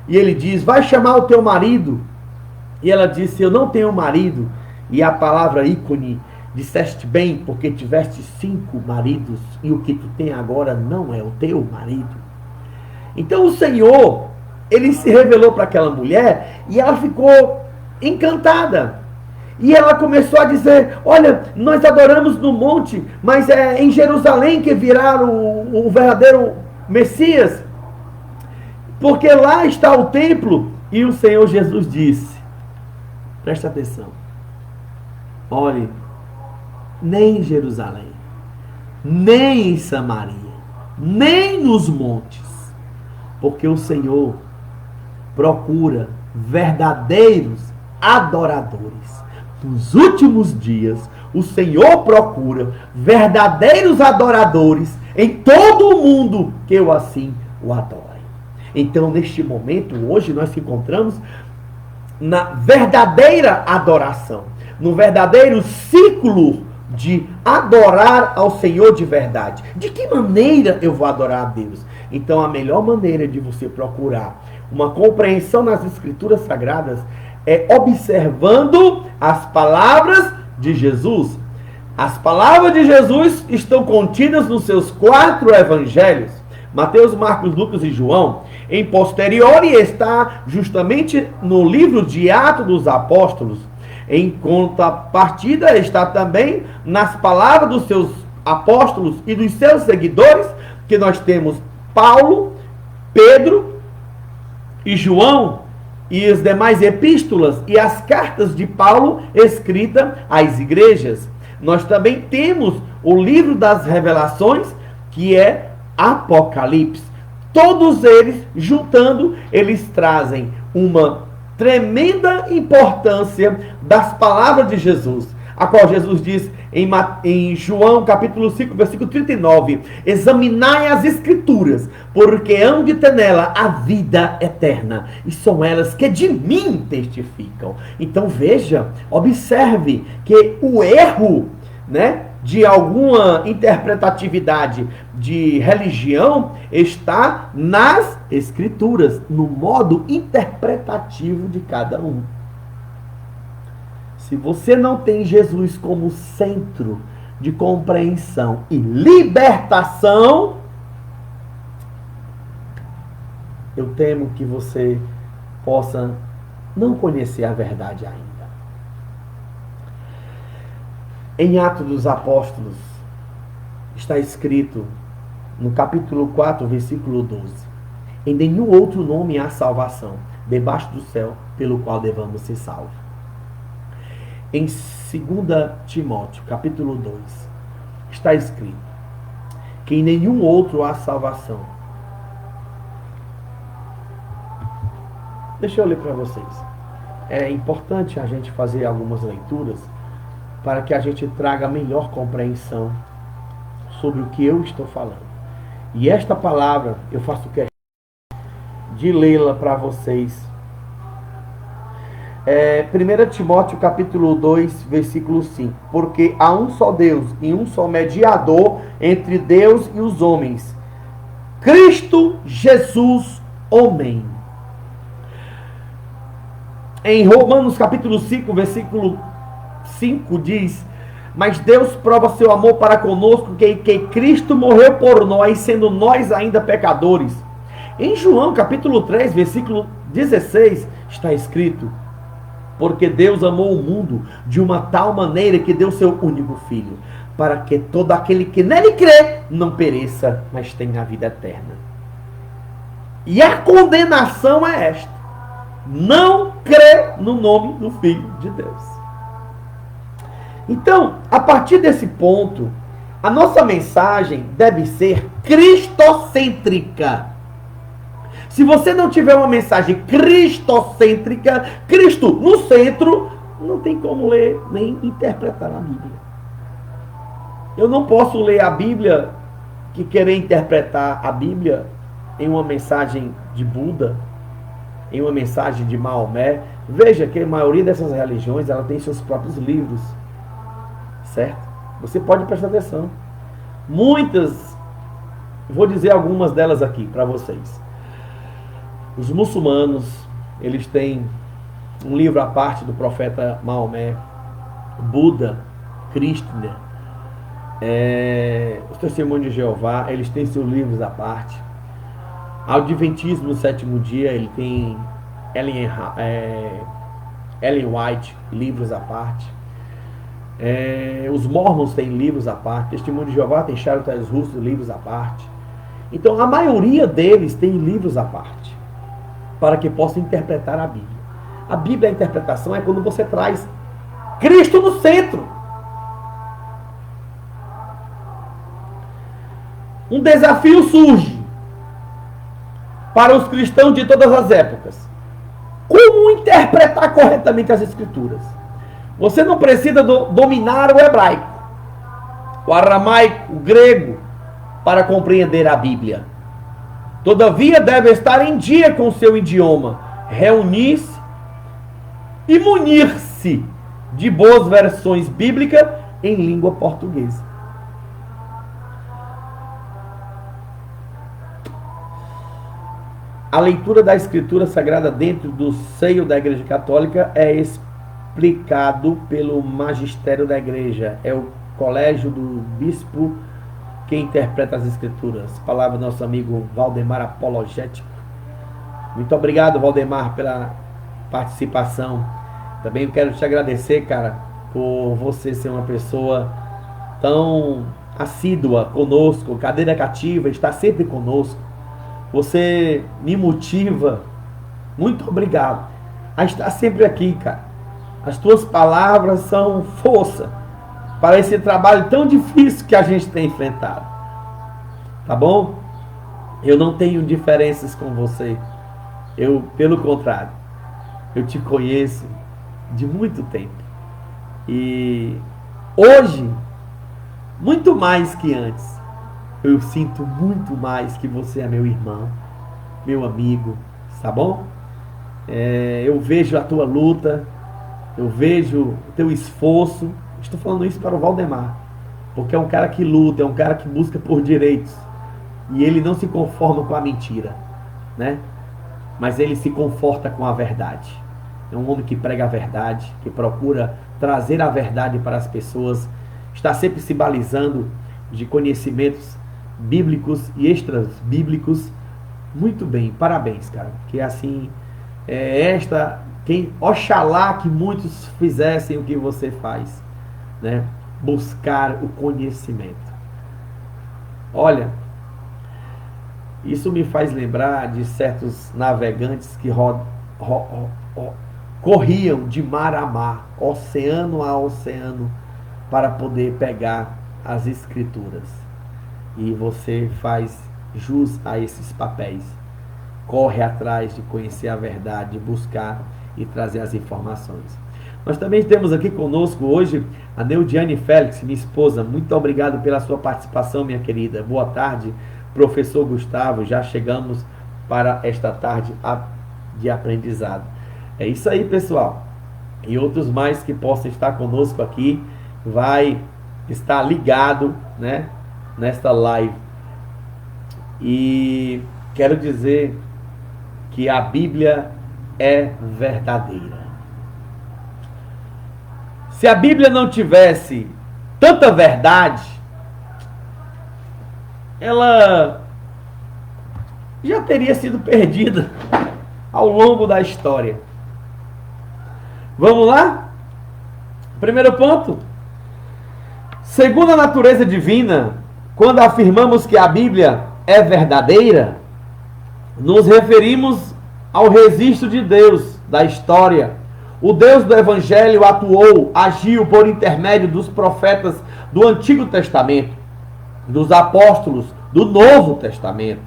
E ele diz: vai chamar o teu marido. E ela disse: eu não tenho marido. E a palavra ícone: disseste bem, porque tiveste 5 maridos, e o que tu tem agora não é o teu marido. Então o Senhor, ele se revelou para aquela mulher, e ela ficou encantada. E ela começou a dizer: olha, nós adoramos no monte, mas é em Jerusalém que virá o verdadeiro Messias, porque lá está o templo. E o Senhor Jesus disse, presta atenção, olhe, nem em Jerusalém, nem em Samaria, nem nos montes, porque o Senhor procura verdadeiros adoradores. Nos últimos dias, o Senhor procura verdadeiros adoradores em todo o mundo, que eu assim o adore. Então, neste momento, hoje, nós nos encontramos na verdadeira adoração, no verdadeiro ciclo de adorar ao Senhor de verdade. De que maneira eu vou adorar a Deus? Então, a melhor maneira de você procurar uma compreensão nas Escrituras Sagradas é observando as palavras de Jesus. As palavras de Jesus estão contidas nos seus 4 evangelhos, Mateus, Marcos, Lucas e João. Em posteriori está justamente no livro de Atos dos Apóstolos. Em contrapartida está também nas palavras dos seus apóstolos e dos seus seguidores, que nós temos Paulo, Pedro e João, e as demais epístolas e as cartas de Paulo escritas às igrejas. Nós também temos o livro das revelações, que é Apocalipse. Todos eles, juntando, eles trazem uma tremenda importância das palavras de Jesus, a qual Jesus diz em João capítulo 5, versículo 39, examinai as Escrituras, porque hão de ter nela a vida eterna, e são elas que de mim testificam. Então veja, observe que o erro, né, de alguma interpretatividade de religião está nas Escrituras, no modo interpretativo de cada um. Se você não tem Jesus como centro de compreensão e libertação, eu temo que você possa não conhecer a verdade ainda. Em Atos dos Apóstolos está escrito no capítulo 4, versículo 12: em nenhum outro nome há salvação debaixo do céu pelo qual devamos ser salvos. Em 2 Timóteo, capítulo 2, está escrito que em nenhum outro há salvação. Deixa eu ler para vocês. É importante a gente fazer algumas leituras para que a gente traga melhor compreensão sobre o que eu estou falando. E esta palavra eu faço questão de lê-la para vocês. 1 Timóteo capítulo 2, versículo 5. Porque há um só Deus e um só mediador entre Deus e os homens, Cristo Jesus, homem. Em Romanos capítulo 5, versículo 5 diz: mas Deus prova seu amor para conosco, que Cristo morreu por nós, sendo nós ainda pecadores. Em João capítulo 3, versículo 16, está escrito: porque Deus amou o mundo de uma tal maneira que deu seu único filho, para que todo aquele que nele crê não pereça, mas tenha a vida eterna. E a condenação é esta: não crê no nome do Filho de Deus. Então, a partir desse ponto, a nossa mensagem deve ser cristocêntrica. Se você não tiver uma mensagem cristocêntrica, Cristo no centro, não tem como ler nem interpretar a Bíblia. Eu não posso ler a Bíblia e querer interpretar a Bíblia em uma mensagem de Buda, em uma mensagem de Maomé. Veja que a maioria dessas religiões, ela tem seus próprios livros, certo? Você pode prestar atenção. Muitas, vou dizer algumas delas aqui para vocês. Os muçulmanos, eles têm um livro à parte do profeta Maomé. Buda, Krishna, os Testemunhos de Jeová, eles têm seus livros à parte. Adventismo no sétimo dia, ele tem Ellen White, livros à parte. Os Mormons têm livros à parte. Testemunho de Jeová tem Charles Russell, livros à parte. Então a maioria deles tem livros à parte, para que possa interpretar a Bíblia. A Bíblia, a interpretação é quando você traz Cristo no centro. Um desafio surge para os cristãos de todas as épocas. Como interpretar corretamente as Escrituras? Você não precisa dominar o hebraico, o aramaico, o grego, para compreender a Bíblia. Todavia, deve estar em dia com o seu idioma, reunir-se e munir-se de boas versões bíblicas em língua portuguesa. A leitura da Escritura Sagrada dentro do seio da Igreja Católica é explicado pelo magistério da Igreja. É o colégio do bispo que interpreta as Escrituras. Palavra do nosso amigo Valdemar Apologético. Muito obrigado, Valdemar, pela participação. Também eu quero te agradecer, cara, por você ser uma pessoa tão assídua conosco, cadeira cativa, está sempre conosco. Você me motiva. Muito obrigado a estar sempre aqui, cara. As tuas palavras são força para esse trabalho tão difícil que a gente tem enfrentado. Tá bom? Eu não tenho diferenças com você. Pelo contrário, eu te conheço de muito tempo. E hoje, muito mais que antes, eu sinto muito mais que você é meu irmão, meu amigo, tá bom? Eu vejo a tua luta, eu vejo o teu esforço. Estou falando isso para o Valdemar, porque é um cara que luta, é um cara que busca por direitos, e ele não se conforma com a mentira, né? Mas ele se conforta com a verdade. É um homem que prega a verdade, que procura trazer a verdade para as pessoas, está sempre se balizando de conhecimentos bíblicos e extras bíblicos. Muito bem, parabéns, cara. Que assim, oxalá que muitos fizessem o que você faz, né? Buscar o conhecimento. Olha, isso me faz lembrar de certos navegantes que corriam de mar a mar, oceano a oceano, para poder pegar as Escrituras. E você faz jus a esses papéis. Corre atrás de conhecer a verdade, de buscar e trazer as informações. Nós também temos aqui conosco hoje a Neudiane Félix, minha esposa. Muito obrigado pela sua participação, minha querida. Boa tarde, professor Gustavo. Já chegamos para esta tarde de aprendizado. É isso aí, pessoal. E outros mais que possam estar conosco aqui, vai estar ligado, né, nesta live. E quero dizer que a Bíblia é verdadeira. Se a Bíblia não tivesse tanta verdade, ela já teria sido perdida ao longo da história. Vamos lá? Primeiro ponto. Segundo a natureza divina, quando afirmamos que a Bíblia é verdadeira, nos referimos ao registro de Deus da história, O Deus do Evangelho atuou, agiu por intermédio dos profetas do Antigo Testamento, dos apóstolos do Novo Testamento,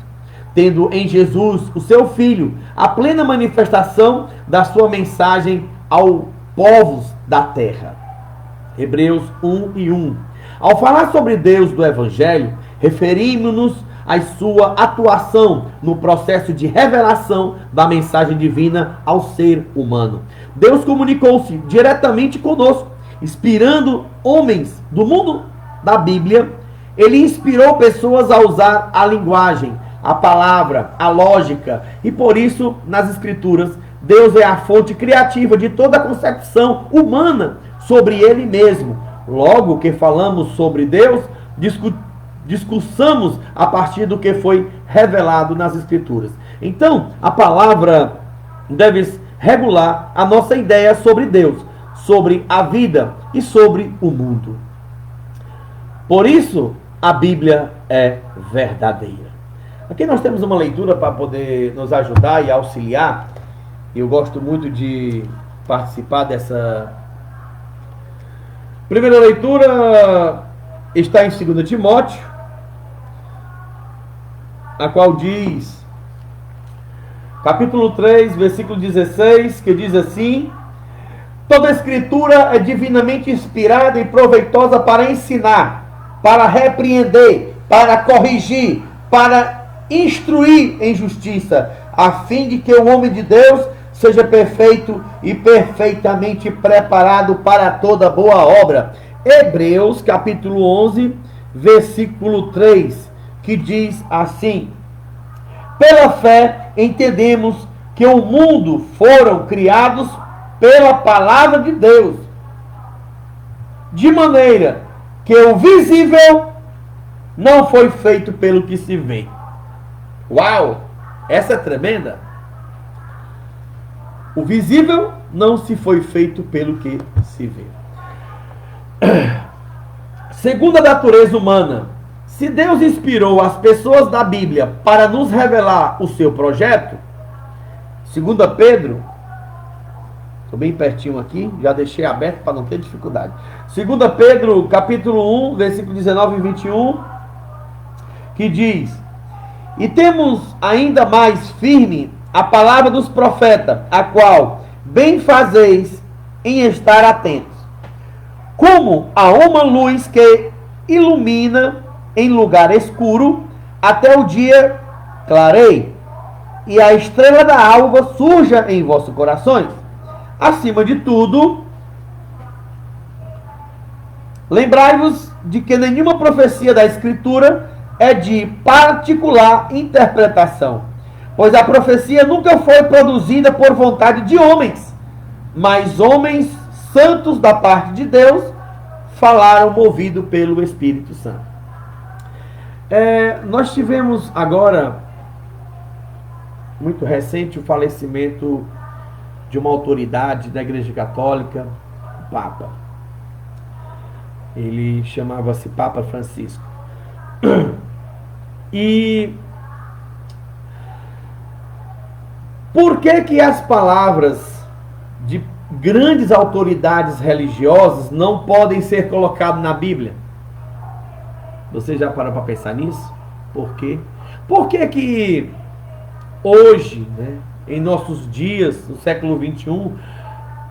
tendo em Jesus, o seu Filho, a plena manifestação da sua mensagem aos povos da terra. Hebreus 1:1. Ao falar sobre Deus do Evangelho, referimos-nos à sua atuação no processo de revelação da mensagem divina ao ser humano. Deus comunicou-se diretamente conosco, inspirando homens do mundo da Bíblia. Ele inspirou pessoas a usar a linguagem, a palavra, a lógica, e por isso, nas Escrituras, Deus é a fonte criativa de toda a concepção humana sobre Ele mesmo. Logo que falamos sobre Deus, discursamos a partir do que foi revelado nas Escrituras. Então, a palavra deve regular a nossa ideia sobre Deus, sobre a vida e sobre o mundo. Por isso, a Bíblia é verdadeira. Aqui nós temos uma leitura para poder nos ajudar e auxiliar. Eu gosto muito de participar dessa. Primeira leitura está em 2 Timóteo, a qual diz, capítulo 3, versículo 16, que diz assim: toda a Escritura é divinamente inspirada e proveitosa para ensinar, para repreender, para corrigir, para instruir em justiça, a fim de que o homem de Deus seja perfeito e perfeitamente preparado para toda boa obra. Hebreus capítulo 11, versículo 3, que diz assim: pela fé entendemos que o mundo foram criados pela palavra de Deus, de maneira que o visível não foi feito pelo que se vê. Uau! Essa é tremenda. O visível não se foi feito pelo que se vê. Segundo a natureza humana, se Deus inspirou as pessoas da Bíblia para nos revelar o seu projeto, 2 Pedro, estou bem pertinho aqui, já deixei aberto para não ter dificuldade. 2 Pedro, capítulo 1, versículo 19 e 21, que diz: e temos ainda mais firme a palavra dos profetas, a qual bem fazeis em estar atentos, como a uma luz que ilumina em lugar escuro, até o dia clareie, e a estrela da alva surja em vossos corações. Acima de tudo, lembrai-vos de que nenhuma profecia da Escritura é de particular interpretação, pois a profecia nunca foi produzida por vontade de homens, mas homens santos da parte de Deus falaram movido pelo Espírito Santo. Nós tivemos agora, muito recente, o falecimento de uma autoridade da Igreja Católica, o Papa. Ele chamava-se Papa Francisco. E por que as palavras de grandes autoridades religiosas não podem ser colocadas na Bíblia? Você já parou para pensar nisso? Por quê? Por que hoje, em nossos dias, no século 21,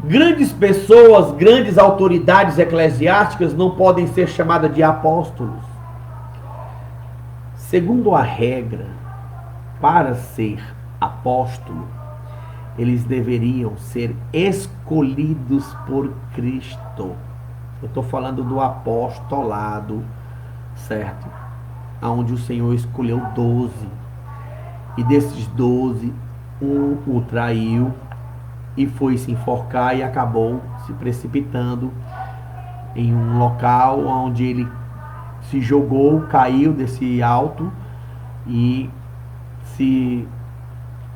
grandes pessoas, grandes autoridades eclesiásticas não podem ser chamadas de apóstolos? Segundo a regra, para ser apóstolo, eles deveriam ser escolhidos por Cristo. Eu estou falando do apostolado, certo? Onde o Senhor escolheu 12. E desses 12, um o traiu e foi se enforcar e acabou se precipitando em um local onde ele se jogou, caiu desse alto e se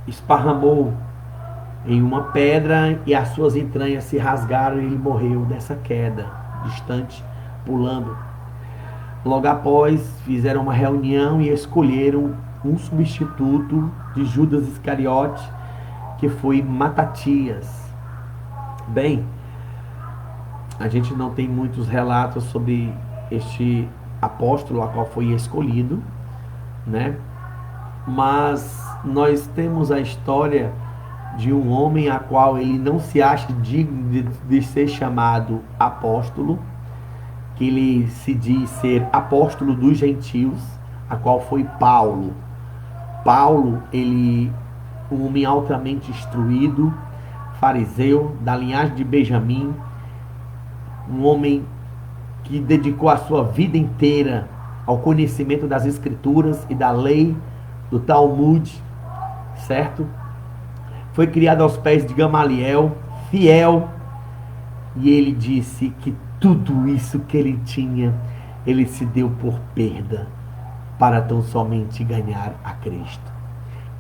esparramou em uma pedra e as suas entranhas se rasgaram e ele morreu dessa queda, distante, pulando. Logo após, fizeram uma reunião e escolheram um substituto de Judas Iscariote, que foi Matatias. Bem, a gente não tem muitos relatos sobre este apóstolo a qual foi escolhido, né? Mas nós temos a história de um homem a qual ele não se acha digno de ser chamado apóstolo, que ele se diz ser apóstolo dos gentios, a qual foi Paulo. Paulo, ele, um homem altamente instruído, fariseu, da linhagem de Benjamim, um homem que dedicou a sua vida inteira ao conhecimento das escrituras e da lei, do Talmud, certo? Foi criado aos pés de Gamaliel, fiel, e ele disse que tudo isso que ele tinha, ele se deu por perda, para tão somente ganhar a Cristo.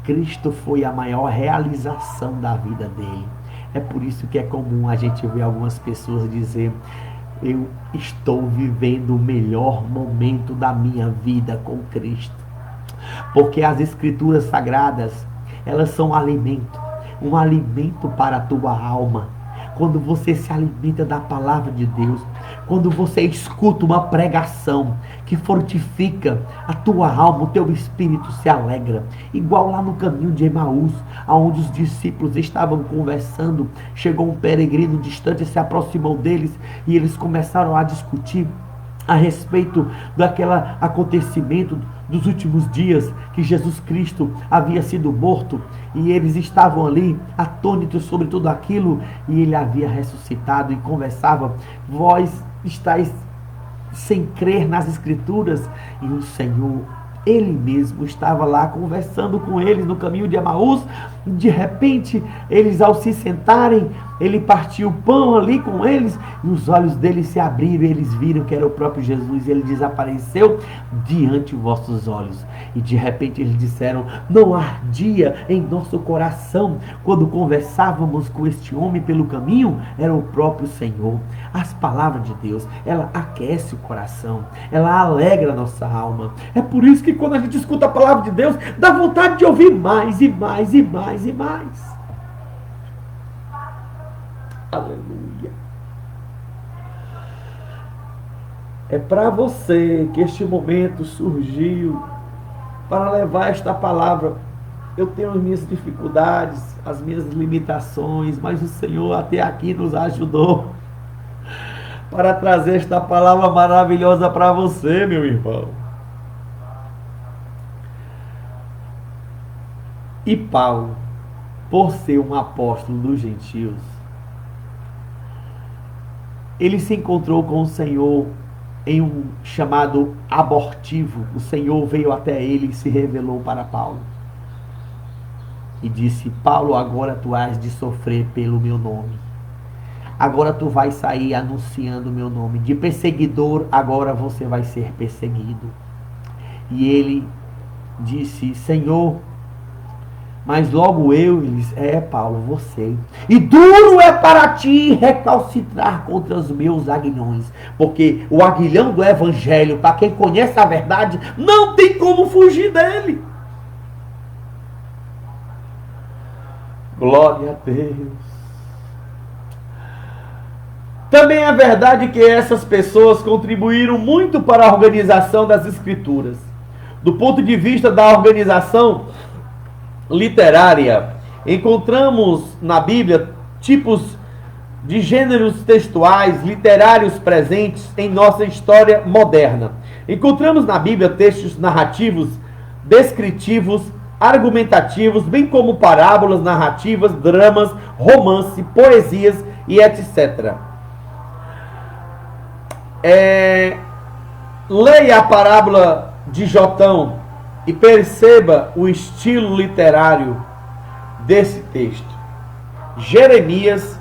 Cristo foi a maior realização da vida dele. É por isso que é comum a gente ver algumas pessoas dizer: eu estou vivendo o melhor momento da minha vida com Cristo. Porque as escrituras sagradas, elas são um alimento para a tua alma. Quando você se alimenta da palavra de Deus, quando você escuta uma pregação que fortifica a tua alma, o teu espírito se alegra. Igual lá no caminho de Emaús, onde os discípulos estavam conversando, chegou um peregrino distante, se aproximou deles e eles começaram a discutir a respeito daquele acontecimento dos últimos dias, que Jesus Cristo havia sido morto, e eles estavam ali atônitos sobre tudo aquilo, e ele havia ressuscitado, e conversava: vós estáis sem crer nas escrituras. E o Senhor, ele mesmo estava lá conversando com eles no caminho de Emaús. De repente, eles, ao se sentarem, ele partiu o pão ali com eles, e os olhos deles se abriram, e eles viram que era o próprio Jesus, e ele desapareceu diante de vossos olhos. E de repente eles disseram: não ardia em nosso coração quando conversávamos com este homem pelo caminho? Era o próprio Senhor. As palavras de Deus, ela aquece o coração, ela alegra a nossa alma. É por isso que quando a gente escuta a palavra de Deus, dá vontade de ouvir mais e mais e mais e mais. Aleluia. É para você que este momento surgiu, para levar esta palavra. Eu tenho as minhas dificuldades, as minhas limitações, mas o Senhor até aqui nos ajudou para trazer esta palavra maravilhosa para você, meu irmão. E Paulo, por ser um apóstolo dos gentios, ele se encontrou com o Senhor em um chamado abortivo. O Senhor veio até ele e se revelou para Paulo. E disse: Paulo, agora tu has de sofrer pelo meu nome. Agora tu vai sair anunciando o meu nome. De perseguidor, agora você vai ser perseguido. E ele disse: Senhor, mas logo ele disse: Paulo, você. E duro é para ti recalcitrar contra os meus aguilhões. Porque o aguilhão do evangelho, para quem conhece a verdade, não tem como fugir dele. Glória a Deus. Também é verdade que essas pessoas contribuíram muito para a organização das escrituras. Do ponto de vista da organização literária, encontramos na Bíblia tipos de gêneros textuais, literários presentes em nossa história moderna. Encontramos na Bíblia textos narrativos, descritivos, argumentativos, bem como parábolas, narrativas, dramas, romance, poesias e etc. Leia a parábola de Jotão e perceba o estilo literário desse texto. Jeremias,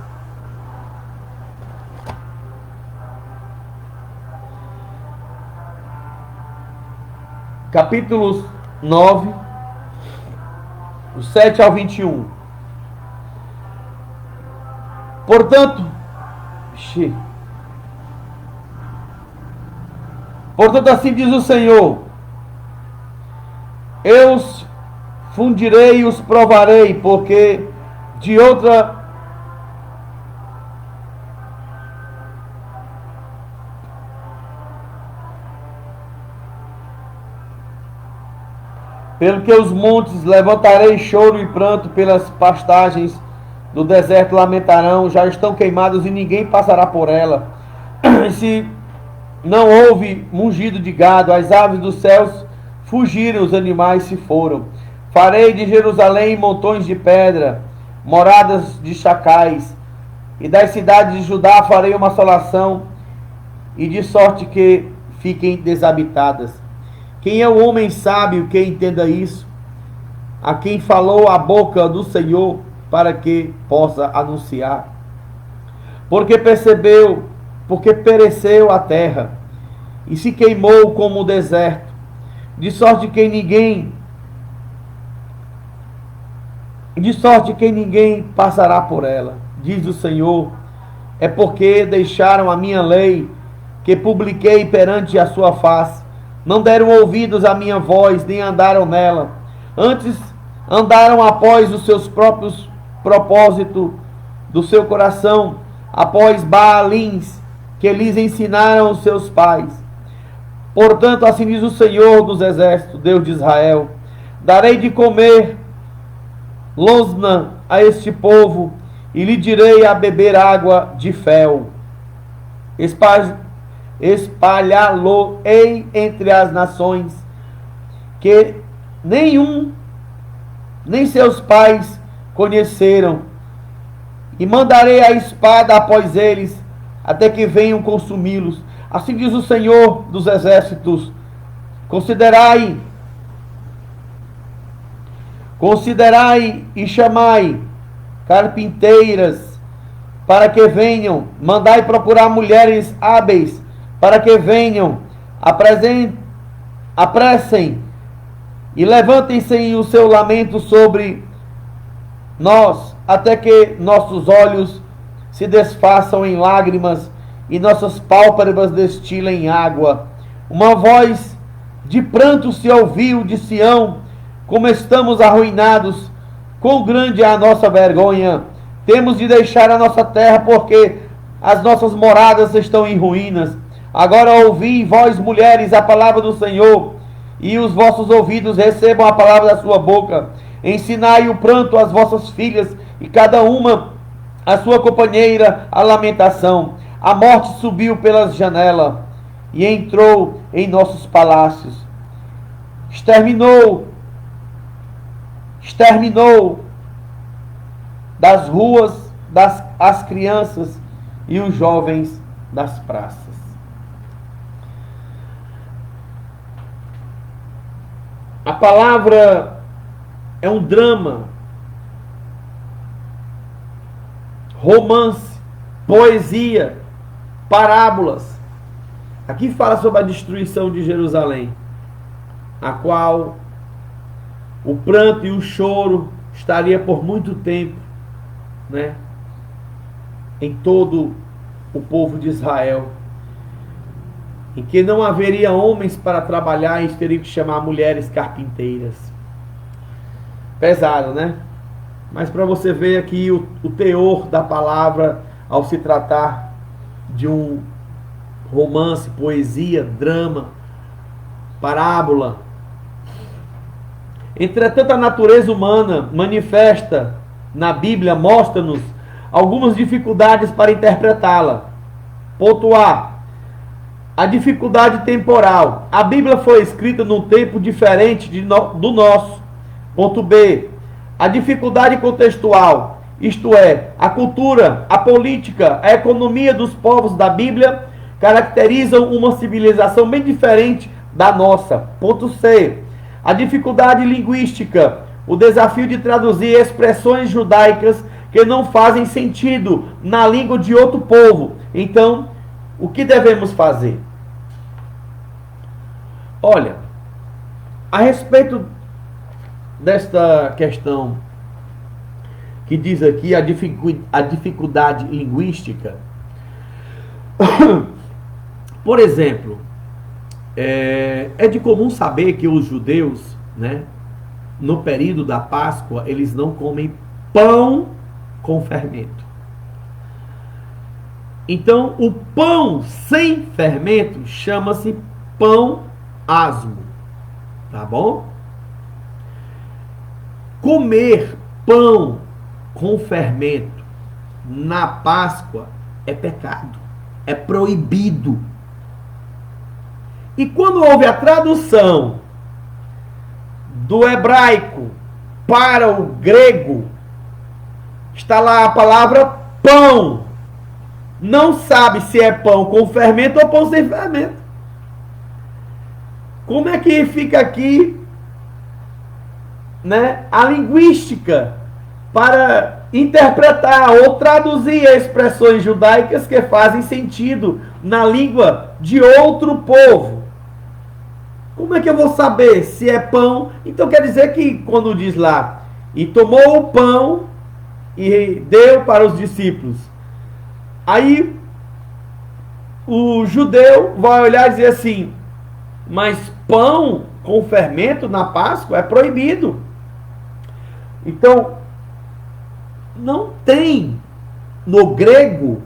capítulos 9, do 7 ao 21. Portanto, assim diz o Senhor: eu os fundirei e os provarei, porque de outra pelo que os montes levantarei choro e pranto, pelas pastagens do deserto lamentarão, já estão queimados e ninguém passará por ela. E se não houve mugido de gado, as aves dos céus fugiram, os animais se foram. Farei de Jerusalém montões de pedra, moradas de chacais, e das cidades de Judá farei uma assolação, e de sorte que fiquem desabitadas. Quem é o homem sábio que entenda isso? A quem falou a boca do Senhor, para que possa anunciar. Porque pereceu a terra, e se queimou como o deserto, de sorte que ninguém passará por ela, diz o Senhor. É porque deixaram a minha lei, que publiquei perante a sua face, não deram ouvidos à minha voz, nem andaram nela. Antes andaram após os seus próprios propósitos do seu coração, após Baalins, que lhes ensinaram os seus pais. Portanto, assim diz o Senhor dos Exércitos, Deus de Israel: darei de comer losna a este povo, e lhe direi a beber água de fel. Espalhá-lo-ei entre as nações, que nem seus pais conheceram, e mandarei a espada após eles, até que venham consumi-los. Assim diz o Senhor dos Exércitos: considerai e chamai carpinteiras para que venham, mandai procurar mulheres hábeis para que venham, apressem e levantem-se o seu lamento sobre nós, até que nossos olhos se desfaçam em lágrimas e nossas pálpebras destilem água. Uma voz de pranto se ouviu de Sião: como estamos arruinados, quão grande é a nossa vergonha! Temos de deixar a nossa terra, porque as nossas moradas estão em ruínas. Agora ouvi, vós mulheres, a palavra do Senhor, e os vossos ouvidos recebam a palavra da sua boca. Ensinai o pranto às vossas filhas, e cada uma a sua companheira a lamentação. A morte subiu pelas janelas e entrou em nossos palácios. Exterminou das ruas as crianças e os jovens das praças. A palavra é um drama, romance, poesia, parábolas. Aqui fala sobre a destruição de Jerusalém, a qual o pranto e o choro estaria por muito tempo, né, em todo o povo de Israel, em que não haveria homens para trabalhar e teriam que chamar mulheres carpinteiras. Pesado, né? Mas para você ver aqui o teor da palavra ao se tratar de um romance, poesia, drama, parábola. Entretanto, a natureza humana manifesta na Bíblia, mostra-nos algumas dificuldades para interpretá-la. Ponto A: a dificuldade temporal. A Bíblia foi escrita num tempo diferente do nosso. Ponto B: a dificuldade contextual, isto é, a cultura, a política, a economia dos povos da Bíblia caracterizam uma civilização bem diferente da nossa. Ponto C: a dificuldade linguística, o desafio de traduzir expressões judaicas que não fazem sentido na língua de outro povo. Então, o que devemos fazer? Olha, a respeito desta questão que diz aqui, a dificuldade linguística, por exemplo, é de comum saber que os judeus, né, no período da Páscoa, eles não comem pão com fermento. Então, o pão sem fermento chama-se pão asmo, tá bom? Comer pão com fermento na Páscoa é pecado, é proibido. E quando houve a tradução do hebraico para o grego, está lá a palavra pão. Não sabe se é pão com fermento ou pão sem fermento. Como é que fica aqui, né, a linguística para interpretar ou traduzir expressões judaicas que fazem sentido na língua de outro povo? Como é que eu vou saber se é pão? Então quer dizer que quando diz lá, e tomou o pão e deu para os discípulos, aí o judeu vai olhar e dizer assim, mas pão com fermento na Páscoa é proibido. Então, não tem no grego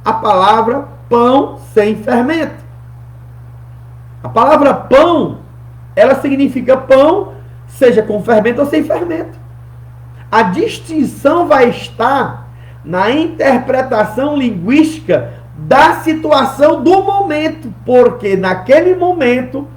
a palavra pão sem fermento. A palavra pão, ela significa pão, seja com fermento ou sem fermento. A distinção vai estar na interpretação linguística da situação do momento, porque naquele momento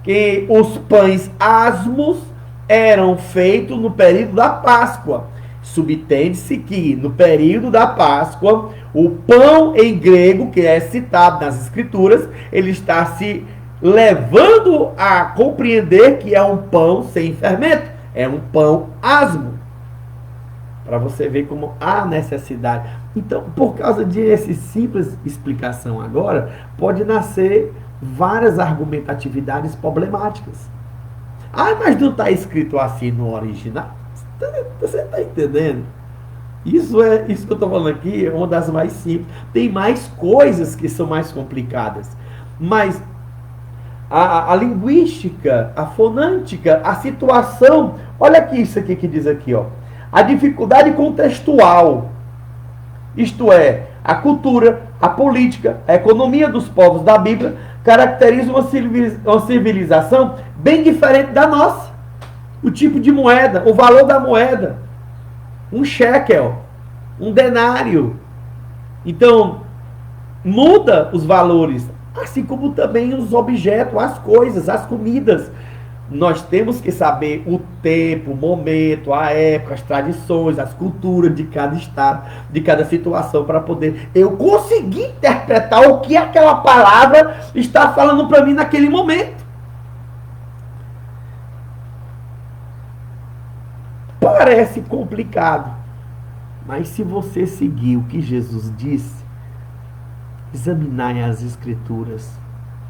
que os pães asmos eram feitos no período da Páscoa. Subtende-se que no período da Páscoa, o pão em grego, que é citado nas Escrituras, ele está se levando a compreender que é um pão sem fermento, é um pão asmo. Para você ver como há necessidade. Então, por causa de essa simples explicação agora, pode nascer várias argumentatividades problemáticas. Ah, mas não está escrito assim no original? Você está entendendo? Isso que eu estou falando aqui é uma das mais simples. Tem mais coisas que são mais complicadas. Mas a linguística, a fonântica, a situação... Olha aqui isso aqui que diz aqui, ó. A dificuldade contextual. Isto é, a cultura, a política, a economia dos povos da Bíblia caracteriza uma civilização bem diferente da nossa. O tipo de moeda, o valor da moeda, um shekel, um denário. Então, muda os valores, assim como também os objetos, as coisas, as comidas. Nós temos que saber o tempo, o momento, a época, as tradições, as culturas de cada estado, de cada situação, para poder eu conseguir interpretar o que aquela palavra está falando para mim naquele momento. Parece complicado, mas se você seguir o que Jesus disse, examinai as Escrituras,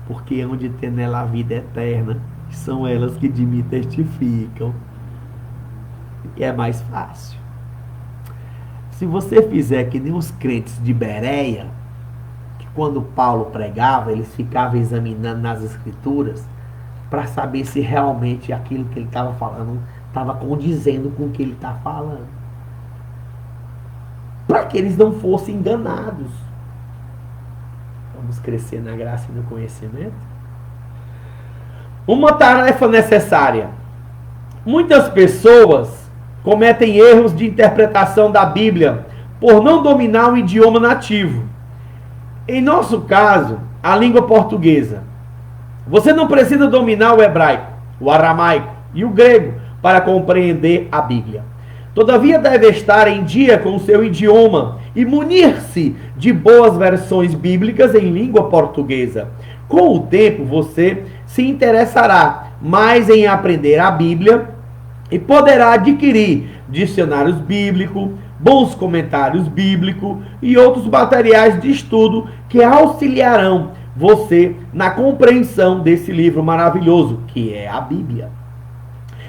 porque onde tem nela a vida eterna, são elas que de mim testificam. E é mais fácil. Se você fizer que nem os crentes de Bereia, que quando Paulo pregava, eles ficavam examinando nas Escrituras para saber se realmente aquilo que ele estava falando estava condizendo com o que ele está falando. Para que eles não fossem enganados. Vamos crescer na graça e no conhecimento. Uma tarefa necessária. Muitas pessoas cometem erros de interpretação da Bíblia por não dominar o idioma nativo. Em nosso caso, a língua portuguesa. Você não precisa dominar o hebraico, o aramaico e o grego para compreender a Bíblia. Todavia deve estar em dia com o seu idioma e munir-se de boas versões bíblicas em língua portuguesa. Com o tempo, você se interessará mais em aprender a Bíblia e poderá adquirir dicionários bíblicos, bons comentários bíblicos e outros materiais de estudo que auxiliarão você na compreensão desse livro maravilhoso, que é a Bíblia.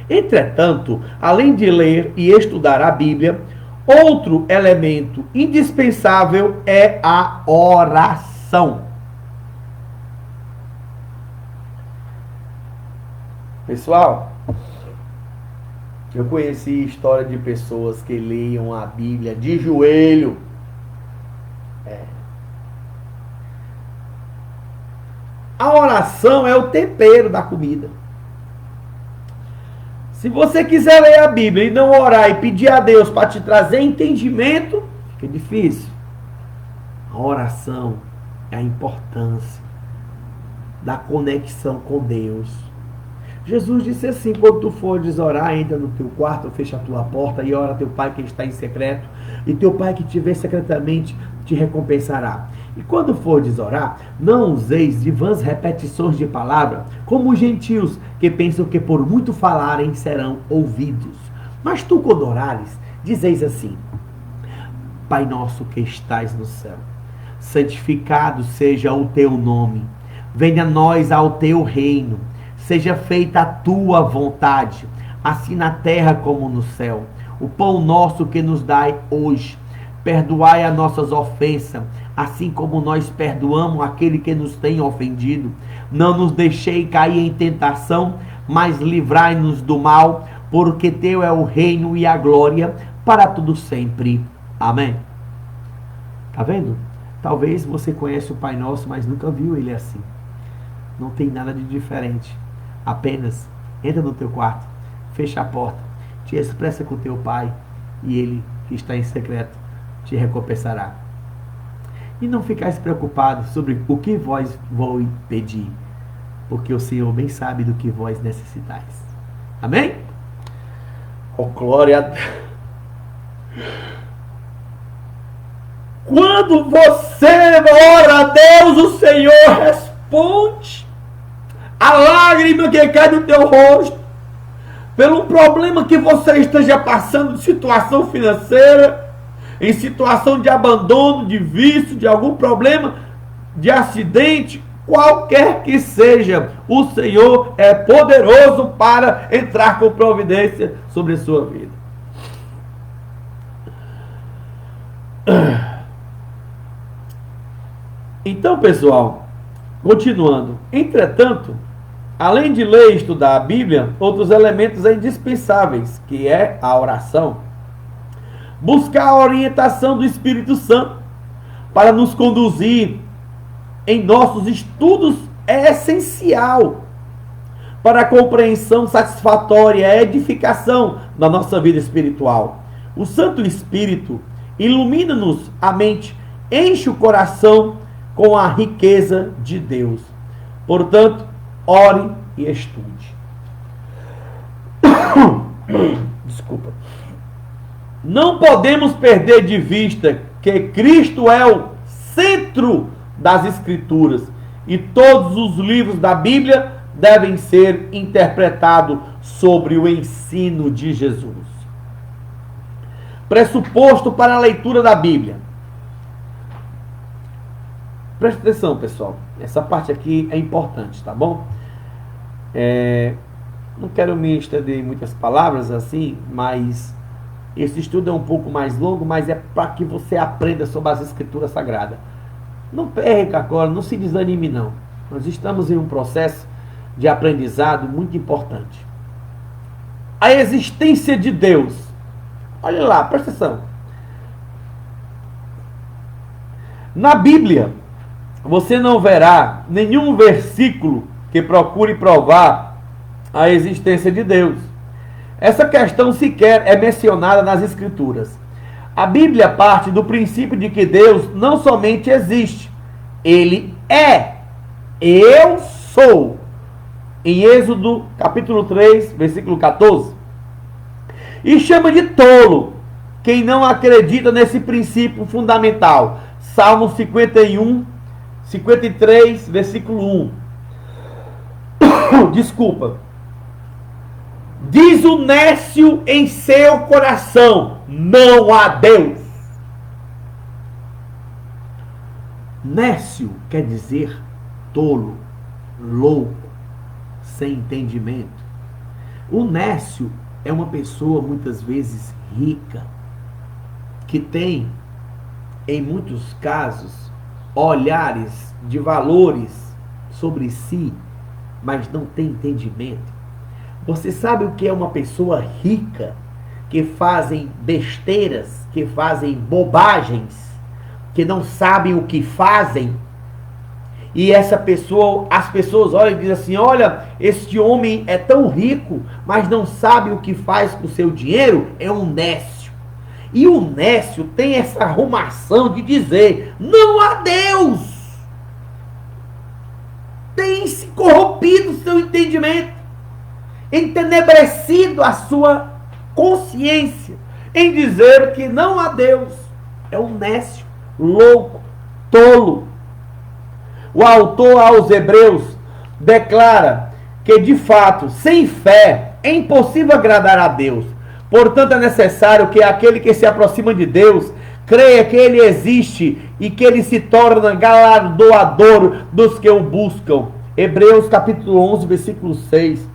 Entretanto, além de ler e estudar a Bíblia, outro elemento indispensável é a oração. Pessoal, eu conheci história de pessoas que liam a Bíblia de joelho. A oração é o tempero da comida. Se você quiser ler a Bíblia e não orar e pedir a Deus para te trazer entendimento, fica difícil. A oração é a importância da conexão com Deus. Jesus disse assim: quando tu fores orar, entra no teu quarto, fecha a tua porta e ora a teu pai que está em secreto, e teu pai que te vê secretamente te recompensará. E quando fores orar, não useis de vãs repetições de palavra, como os gentios, que pensam que por muito falarem serão ouvidos. Mas tu, quando orares, dizeis assim: Pai nosso que estais no céu, santificado seja o teu nome, venha a nós ao teu reino, seja feita a tua vontade, assim na terra como no céu. O pão nosso que nos dai hoje, perdoai as nossas ofensas, assim como nós perdoamos aquele que nos tem ofendido. Não nos deixei cair em tentação, mas livrai-nos do mal, porque teu é o reino e a glória para tudo sempre. Amém. Tá vendo? Talvez você conheça o Pai Nosso, mas nunca viu ele assim. Não tem nada de diferente. Apenas entra no teu quarto, fecha a porta, te expressa com teu Pai, e ele que está em secreto te recompensará. E não ficais preocupados sobre o que vós vou pedir, porque o Senhor bem sabe do que vós necessitais. Amém? Oh, glória a Deus. Quando você ora a Deus, o Senhor responde. A lágrima que cai do teu rosto, pelo problema que você esteja passando, de situação financeira, em situação de abandono, de vício, de algum problema, de acidente, qualquer que seja, o Senhor é poderoso para entrar com providência sobre a sua vida. Então, pessoal, continuando. Entretanto, além de ler e estudar a Bíblia, outros elementos indispensáveis, que é a oração. Buscar a orientação do Espírito Santo para nos conduzir em nossos estudos é essencial para a compreensão satisfatória e a edificação da nossa vida espiritual. O Santo Espírito ilumina-nos a mente, enche o coração com a riqueza de Deus. Portanto, ore e estude. Desculpa. Não podemos perder de vista que Cristo é o centro das Escrituras e todos os livros da Bíblia devem ser interpretados sobre o ensino de Jesus. Pressuposto para a leitura da Bíblia. Preste atenção, pessoal. Essa parte aqui é importante, tá bom? Não quero me estender em muitas palavras assim, mas esse estudo é um pouco mais longo, mas é para que você aprenda sobre as Escrituras Sagradas. Não perca agora, não se desanime não. Nós estamos em um processo de aprendizado muito importante. A existência de Deus. Olha lá, presta atenção. Na Bíblia, você não verá nenhum versículo que procure provar a existência de Deus. Essa questão sequer é mencionada nas Escrituras. A Bíblia parte do princípio de que Deus não somente existe, Ele é. Eu sou. Em Êxodo capítulo 3, versículo 14. E chama de tolo quem não acredita nesse princípio fundamental. Salmo 53, versículo 1. Desculpa. Diz o nécio em seu coração: não há Deus. Nécio quer dizer tolo, louco, sem entendimento. O nécio é uma pessoa muitas vezes rica, que tem, em muitos casos, olhares de valores sobre si, mas não tem entendimento. Você sabe o que é uma pessoa rica, que fazem besteiras, que fazem bobagens, que não sabem o que fazem? E essa pessoa, as pessoas olham e dizem assim: olha, este homem é tão rico, mas não sabe o que faz com o seu dinheiro, é um nécio. E o nécio tem essa arrumação de dizer: não há Deus. Tem se corrompido o seu entendimento, entenebrecido a sua consciência em dizer que não há Deus. É um nécio, louco, tolo. O autor aos Hebreus declara que, de fato, sem fé é impossível agradar a Deus. Portanto, é necessário que aquele que se aproxima de Deus creia que Ele existe e que Ele se torna galardoador dos que o buscam. Hebreus capítulo 11, versículo 6.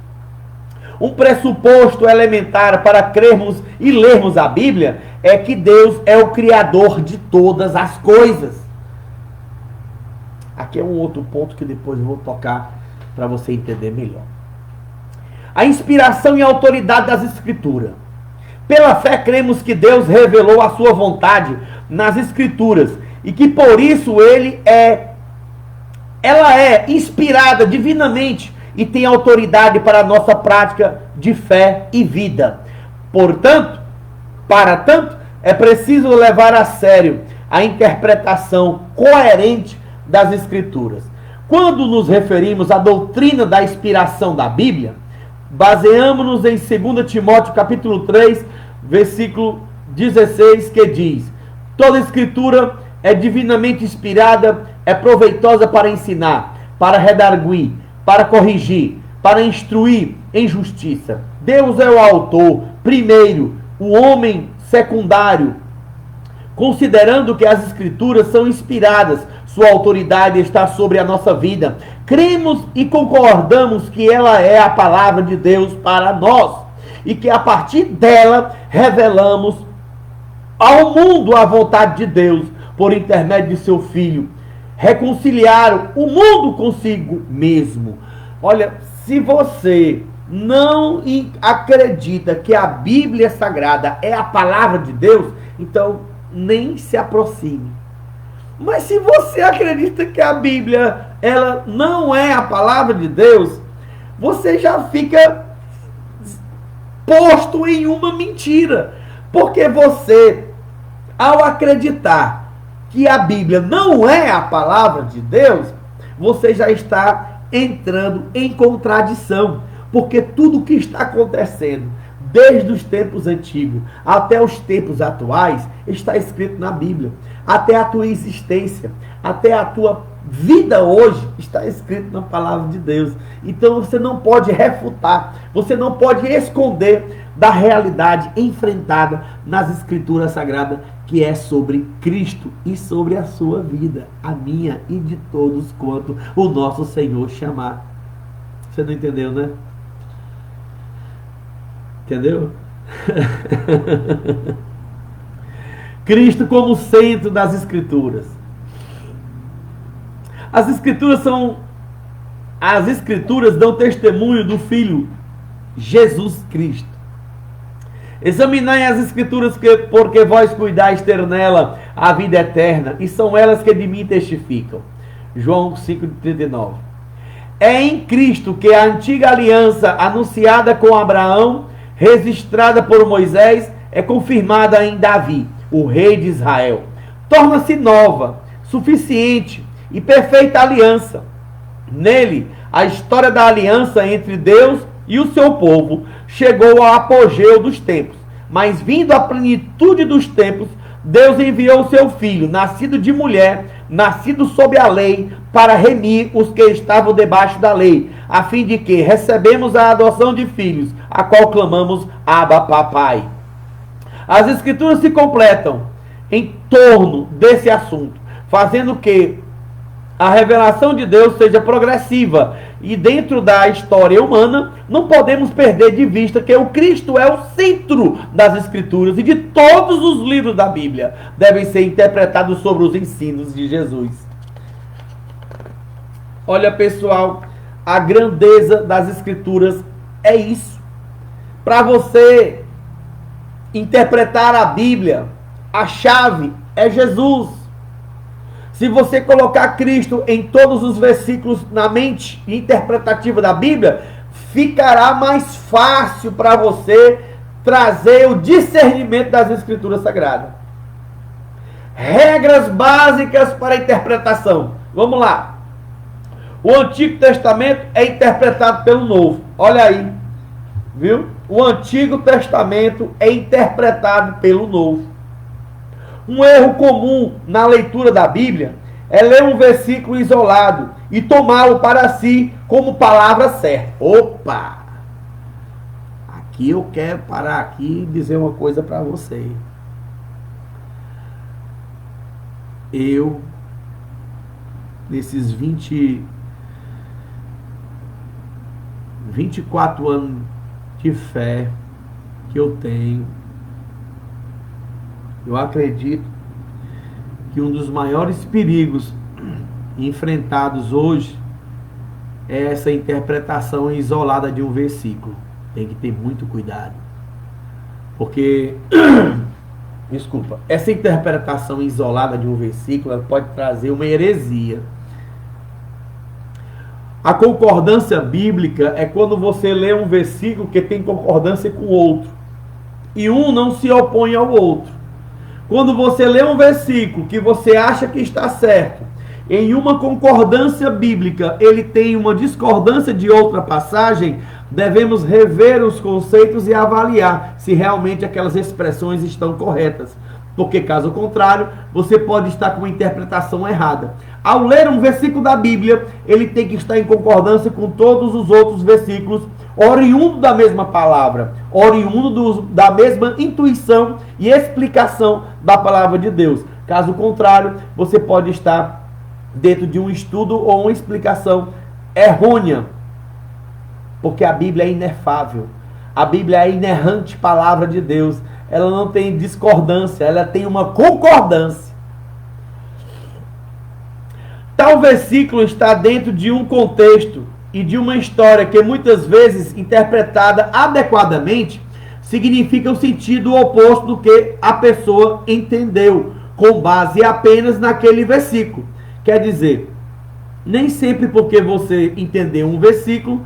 Um pressuposto elementar para crermos e lermos a Bíblia é que Deus é o Criador de todas as coisas. Aqui é um outro ponto que depois eu vou tocar para você entender melhor. A inspiração e a autoridade das Escrituras. Pela fé cremos que Deus revelou a sua vontade nas Escrituras e que por isso ela é inspirada divinamente e tem autoridade para a nossa prática de fé e vida. Portanto, para tanto, é preciso levar a sério a interpretação coerente das Escrituras. Quando nos referimos à doutrina da inspiração da Bíblia, baseamos-nos em 2 Timóteo capítulo 3, versículo 16, que diz: toda Escritura é divinamente inspirada, é proveitosa para ensinar, para redarguir, para corrigir, para instruir em justiça. Deus é o autor, primeiro, o homem secundário. Considerando que as Escrituras são inspiradas, sua autoridade está sobre a nossa vida. Cremos e concordamos que ela é a palavra de Deus para nós e que a partir dela revelamos ao mundo a vontade de Deus por intermédio de seu Filho. Reconciliaram o mundo consigo mesmo. Olha, se você não acredita que a Bíblia Sagrada é a palavra de Deus, então nem se aproxime. Mas se você acredita que a Bíblia ela não é a palavra de Deus, você já fica posto em uma mentira. Porque você, ao acreditar que a Bíblia não é a palavra de Deus, você já está entrando em contradição. Porque tudo que está acontecendo, desde os tempos antigos até os tempos atuais, está escrito na Bíblia. Até a tua existência, até a tua vida hoje, está escrito na palavra de Deus. Então você não pode refutar, você não pode esconder da realidade enfrentada nas Escrituras Sagradas, que é sobre Cristo e sobre a sua vida, a minha e de todos quanto o nosso Senhor chamar. Você não entendeu, né? Entendeu? Cristo como centro das Escrituras. As Escrituras dão testemunho do Filho Jesus Cristo. Examinai as Escrituras, porque vós cuidais ter nela a vida eterna, e são elas que de mim testificam. João 5,39. É em Cristo que a antiga aliança anunciada com Abraão, registrada por Moisés, é confirmada em Davi, o rei de Israel. Torna-se nova, suficiente e perfeita aliança. Nele, a história da aliança entre Deus e o seu povo chegou ao apogeu dos tempos. Mas vindo à plenitude dos tempos, Deus enviou o seu Filho, nascido de mulher, nascido sob a lei, para remir os que estavam debaixo da lei, a fim de que recebemos a adoção de filhos, a qual clamamos Abba, Papai. As Escrituras se completam em torno desse assunto, fazendo que a revelação de Deus seja progressiva. E dentro da história humana, não podemos perder de vista que o Cristo é o centro das Escrituras e de todos os livros da Bíblia devem ser interpretados sobre os ensinos de Jesus. Olha, pessoal, a grandeza das Escrituras é isso. Para você interpretar a Bíblia, a chave é Jesus. Se você colocar Cristo em todos os versículos na mente interpretativa da Bíblia, ficará mais fácil para você trazer o discernimento das Escrituras Sagradas. Regras básicas para a interpretação. Vamos lá. O Antigo Testamento é interpretado pelo Novo. Olha aí. Viu? O Antigo Testamento é interpretado pelo Novo. Um erro comum na leitura da Bíblia é ler um versículo isolado e tomá-lo para si como palavra certa. Opa! Aqui eu quero parar aqui e dizer uma coisa para você. Eu, nesses 24 anos de fé que eu tenho, eu acredito que um dos maiores perigos enfrentados hoje é essa interpretação isolada de um versículo. Tem que ter muito cuidado. Porque, desculpa, essa interpretação isolada de um versículo ela pode trazer uma heresia. A concordância bíblica é quando você lê um versículo que tem concordância com o outro. E um não se opõe ao outro. Quando você lê um versículo que você acha que está certo, em uma concordância bíblica, ele tem uma discordância de outra passagem, devemos rever os conceitos e avaliar se realmente aquelas expressões estão corretas. Porque, caso contrário, você pode estar com uma interpretação errada. Ao ler um versículo da Bíblia, ele tem que estar em concordância com todos os outros versículos, oriundo da mesma palavra, oriundo da mesma intuição e explicação da palavra de Deus. Caso contrário, você pode estar dentro de um estudo ou uma explicação errônea, porque a Bíblia é inefável. A Bíblia é a inerrante palavra de Deus. Ela não tem discordância, ela tem uma concordância. Tal versículo está dentro de um contexto e de uma história que muitas vezes, interpretada adequadamente, significa o sentido oposto do que a pessoa entendeu, com base apenas naquele versículo. Quer dizer, nem sempre porque você entendeu um versículo,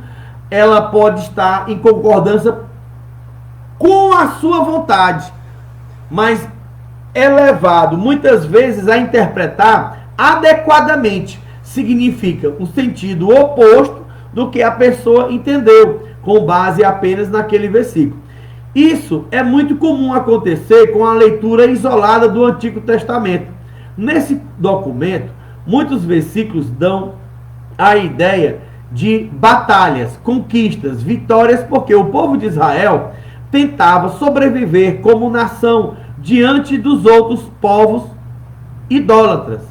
ela pode estar em concordância com a sua vontade, mas é levado muitas vezes a interpretar adequadamente. Significa o sentido oposto do que a pessoa entendeu, com base apenas naquele versículo. Isso é muito comum acontecer com a leitura isolada do Antigo Testamento. Nesse documento, muitos versículos dão a ideia de batalhas, conquistas, vitórias, porque o povo de Israel tentava sobreviver como nação diante dos outros povos idólatras.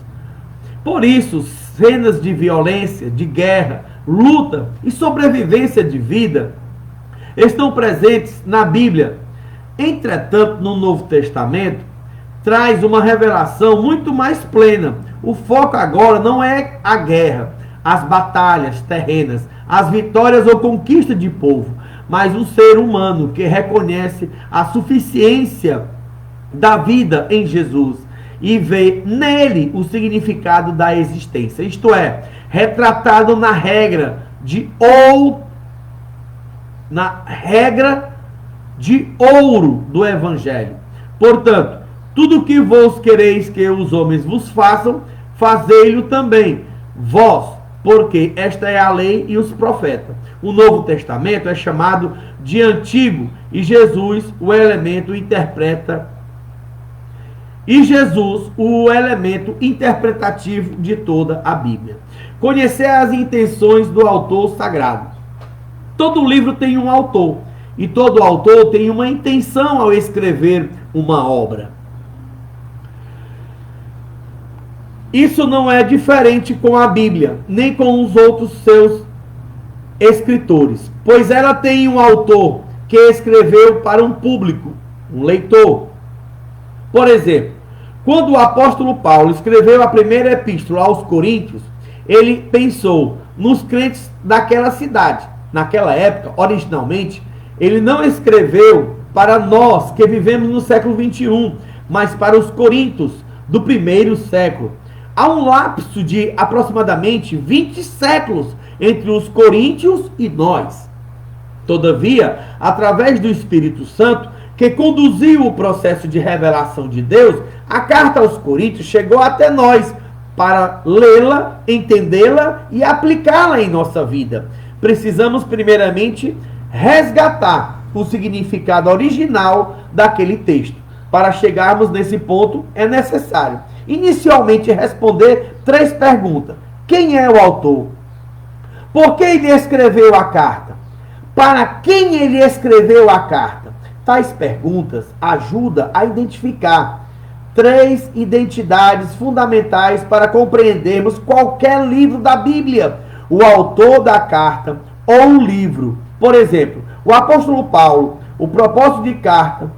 Por isso, cenas de violência, de guerra, luta e sobrevivência de vida estão presentes na Bíblia. Entretanto, no Novo Testamento, traz uma revelação muito mais plena. O foco agora não é a guerra, as batalhas terrenas, as vitórias ou conquista de povo, mas um ser humano que reconhece a suficiência da vida em Jesus e vê nele o significado da existência. Isto é, retratado na regra de ouro do Evangelho. Portanto, tudo que vos quereis que os homens vos façam, fazei-lo também vós, porque esta é a lei e os profetas. O Novo Testamento é chamado de Antigo e Jesus o elemento interpretativo de toda a Bíblia. Conhecer as intenções do autor sagrado. Todo livro tem um autor e todo autor tem uma intenção ao escrever uma obra. Isso não é diferente com a Bíblia, nem com os outros seus escritores, pois ela tem um autor que escreveu para um público, um leitor. Por exemplo, quando o apóstolo Paulo escreveu a primeira epístola aos Coríntios, ele pensou nos crentes daquela cidade. Naquela época, originalmente, ele não escreveu para nós que vivemos no século XXI, mas para os coríntios do primeiro século. Há um lapso de aproximadamente 20 séculos entre os coríntios e nós. Todavia, através do Espírito Santo, que conduziu o processo de revelação de Deus, a carta aos Coríntios chegou até nós para lê-la, entendê-la e aplicá-la em nossa vida. Precisamos, primeiramente, resgatar o significado original daquele texto. Para chegarmos nesse ponto, é necessário, inicialmente, responder 3 perguntas. Quem é o autor? Por que ele escreveu a carta? Para quem ele escreveu a carta? Tais perguntas ajudam a identificar 3 identidades fundamentais para compreendermos qualquer livro da Bíblia, o autor da carta ou o livro. Por exemplo, o apóstolo Paulo, o propósito de carta,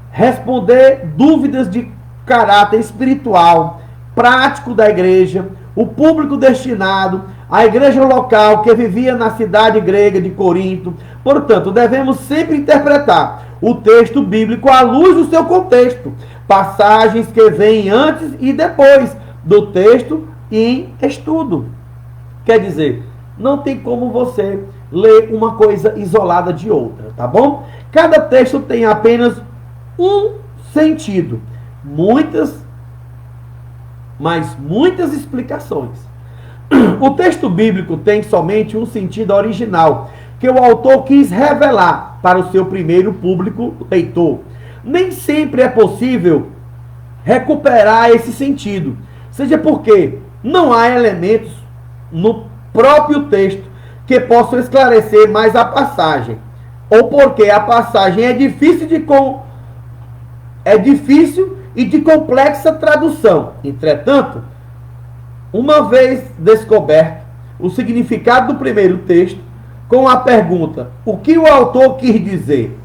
responder dúvidas de caráter espiritual, prático da igreja, o público destinado, a igreja local que vivia na cidade grega de Corinto. Portanto, devemos sempre interpretar o texto bíblico à luz do seu contexto, passagens que vêm antes e depois do texto em estudo. Quer dizer, não tem como você ler uma coisa isolada de outra, tá bom? Cada texto tem apenas um sentido, muitas explicações. O texto bíblico tem somente um sentido original, que o autor quis revelar para o seu primeiro público leitor. Nem sempre é possível recuperar esse sentido, seja porque não há elementos no próprio texto que possam esclarecer mais a passagem, ou porque a passagem é difícil e de complexa tradução. Entretanto, uma vez descoberto o significado do primeiro texto, com a pergunta, o que o autor quis dizer?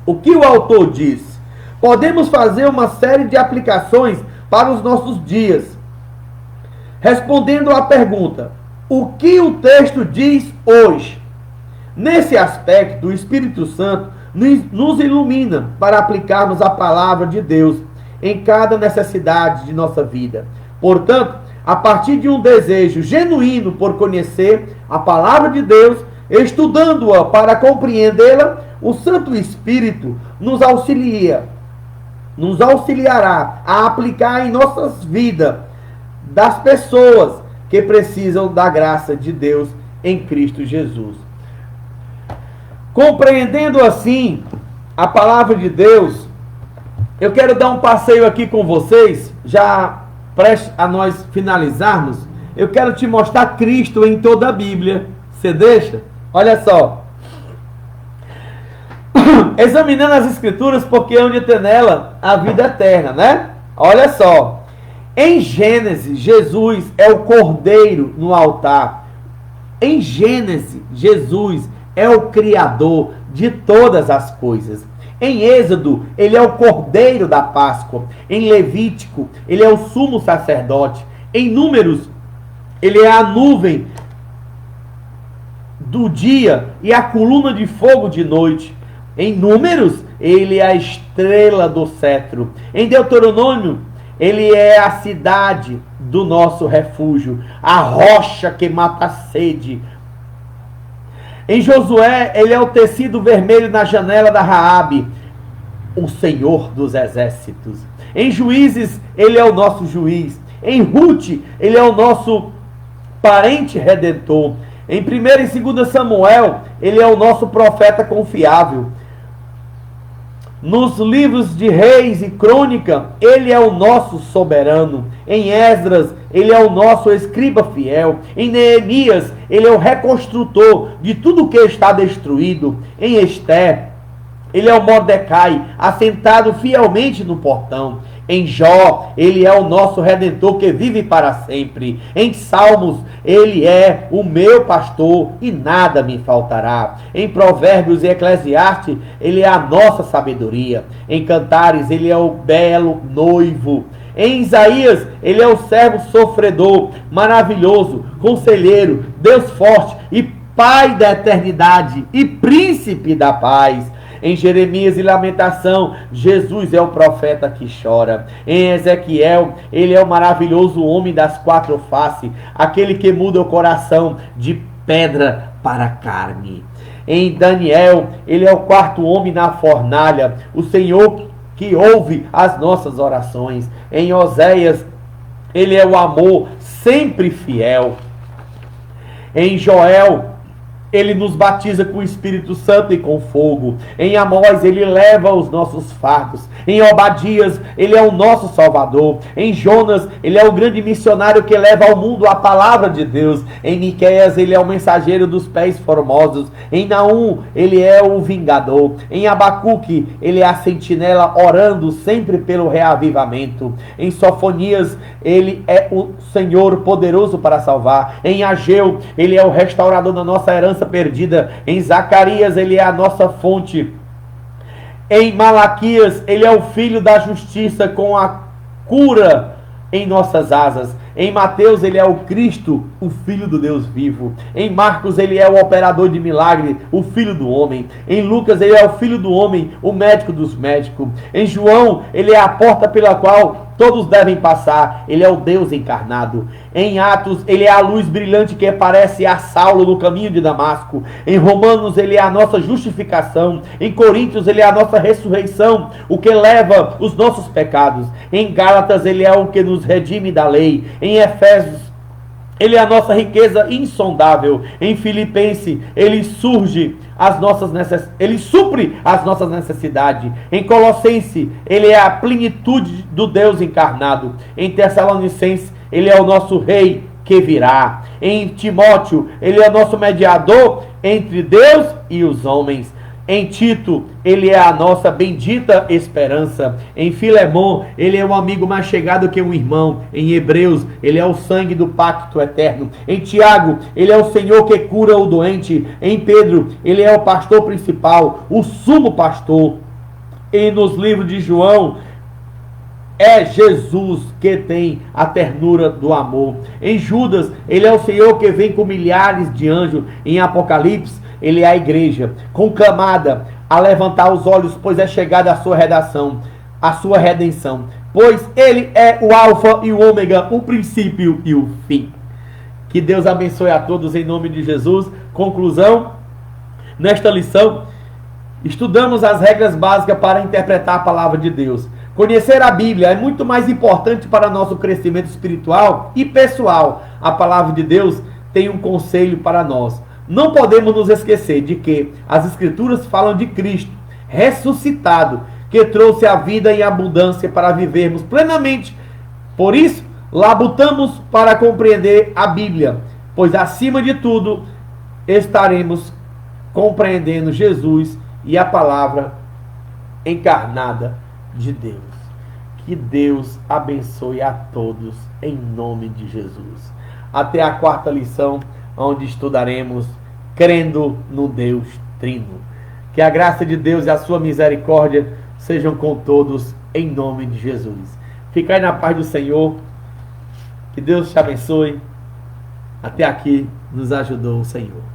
O que o autor disse? Podemos fazer uma série de aplicações para os nossos dias. Respondendo à pergunta, o que o texto diz hoje? Nesse aspecto, o Espírito Santo nos ilumina para aplicarmos a palavra de Deus em cada necessidade de nossa vida. Portanto, a partir de um desejo genuíno por conhecer a palavra de Deus, estudando-a para compreendê-la, o Santo Espírito nos auxiliará a aplicar em nossas vidas das pessoas que precisam da graça de Deus em Cristo Jesus. Compreendendo assim a palavra de Deus, eu quero dar um passeio aqui com vocês, já prestes a nós finalizarmos. Eu quero te mostrar Cristo em toda a Bíblia. Você deixa? Olha só. Examinando as Escrituras, porque é onde tem nela a vida eterna, né? Olha só. Em Gênesis, Jesus é o Cordeiro no altar. Em Gênesis, Jesus é o Criador de todas as coisas. Em Êxodo, ele é o Cordeiro da Páscoa. Em Levítico, ele é o sumo sacerdote. Em Números, ele é a nuvem do dia e a coluna de fogo de noite. Em Números, ele é a estrela do cetro. Em Deuteronômio, ele é a cidade do nosso refúgio, a rocha que mata a sede. Em Josué, ele é o tecido vermelho na janela da Raabe, o Senhor dos exércitos. Em Juízes, ele é o nosso juiz. Em Ruth, ele é o nosso parente redentor. Em 1 e 2 Samuel, ele é o nosso profeta confiável. Nos livros de Reis e Crônica, ele é o nosso soberano. Em Esdras, ele é o nosso escriba fiel. Em Neemias, ele é o reconstrutor de tudo que está destruído. Em Esther, ele é o Mordecai, assentado fielmente no portão. Em Jó, ele é o nosso Redentor que vive para sempre. Em Salmos, ele é o meu pastor e nada me faltará. Em Provérbios e Eclesiastes, ele é a nossa sabedoria. Em Cantares, ele é o belo noivo. Em Isaías, ele é o servo sofredor, maravilhoso, conselheiro, Deus forte e Pai da eternidade e príncipe da paz. Em Jeremias e Lamentação, Jesus é o profeta que chora. Em Ezequiel, ele é o maravilhoso homem das quatro faces, aquele que muda o coração de pedra para carne. Em Daniel, ele é o quarto homem na fornalha, o Senhor que ouve as nossas orações. Em Oséias, ele é o amor sempre fiel. Em Joel, ele nos batiza com o Espírito Santo e com fogo. Em Amós, ele leva os nossos fardos. Em Obadias, ele é o nosso Salvador. Em Jonas, ele é o grande missionário que leva ao mundo a palavra de Deus. Em Miqueias, ele é o mensageiro dos pés formosos. Em Naum, ele é o vingador. Em Abacuque, ele é a sentinela orando sempre pelo reavivamento. Em Sofonias, ele é o Senhor poderoso para salvar. Em Ageu, ele é o restaurador da nossa herança perdida. Em Zacarias, ele é a nossa fonte. Em Malaquias, ele é o filho da justiça com a cura em nossas asas. Em Mateus, ele é o Cristo, o Filho do Deus vivo. Em Marcos, ele é o operador de milagre, o Filho do homem. Em Lucas, ele é o Filho do homem, o médico dos médicos. Em João, ele é a porta pela qual todos devem passar. Ele é o Deus encarnado. Em Atos, ele é a luz brilhante que aparece a Saulo no caminho de Damasco. Em Romanos, ele é a nossa justificação. Em Coríntios, ele é a nossa ressurreição, o que leva os nossos pecados. Em Gálatas, ele é o que nos redime da lei. Em Efésios, ele é a nossa riqueza insondável. Em Filipenses, ele supre as nossas necessidades. Em Colossenses, ele é a plenitude do Deus encarnado. Em Tessalonicenses, ele é o nosso rei que virá. Em Timóteo, ele é o nosso mediador entre Deus e os homens. Em Tito, ele é a nossa bendita esperança. Em Filemon, ele é um amigo mais chegado que um irmão. Em Hebreus, ele é o sangue do pacto eterno. Em Tiago, ele é o Senhor que cura o doente. Em Pedro, ele é o pastor principal, o sumo pastor. E nos livros de João, é Jesus que tem a ternura do amor. Em Judas, ele é o Senhor que vem com milhares de anjos. Em Apocalipse, ele é a igreja, conclamada a levantar os olhos, pois é chegada a sua redenção. Pois ele é o alfa e o ômega, o princípio e o fim. Que Deus abençoe a todos em nome de Jesus. Conclusão, nesta lição, estudamos as regras básicas para interpretar a palavra de Deus. Conhecer a Bíblia é muito mais importante para nosso crescimento espiritual e pessoal. A palavra de Deus tem um conselho para nós. Não podemos nos esquecer de que as Escrituras falam de Cristo ressuscitado, que trouxe a vida em abundância para vivermos plenamente. Por isso, labutamos para compreender a Bíblia, pois acima de tudo estaremos compreendendo Jesus e a palavra encarnada de Deus. Que Deus abençoe a todos em nome de Jesus. Até a quarta lição, onde estudaremos crendo no Deus Trino. Que a graça de Deus e a sua misericórdia sejam com todos em nome de Jesus. Ficai na paz do Senhor. Que Deus te abençoe. Até aqui nos ajudou o Senhor.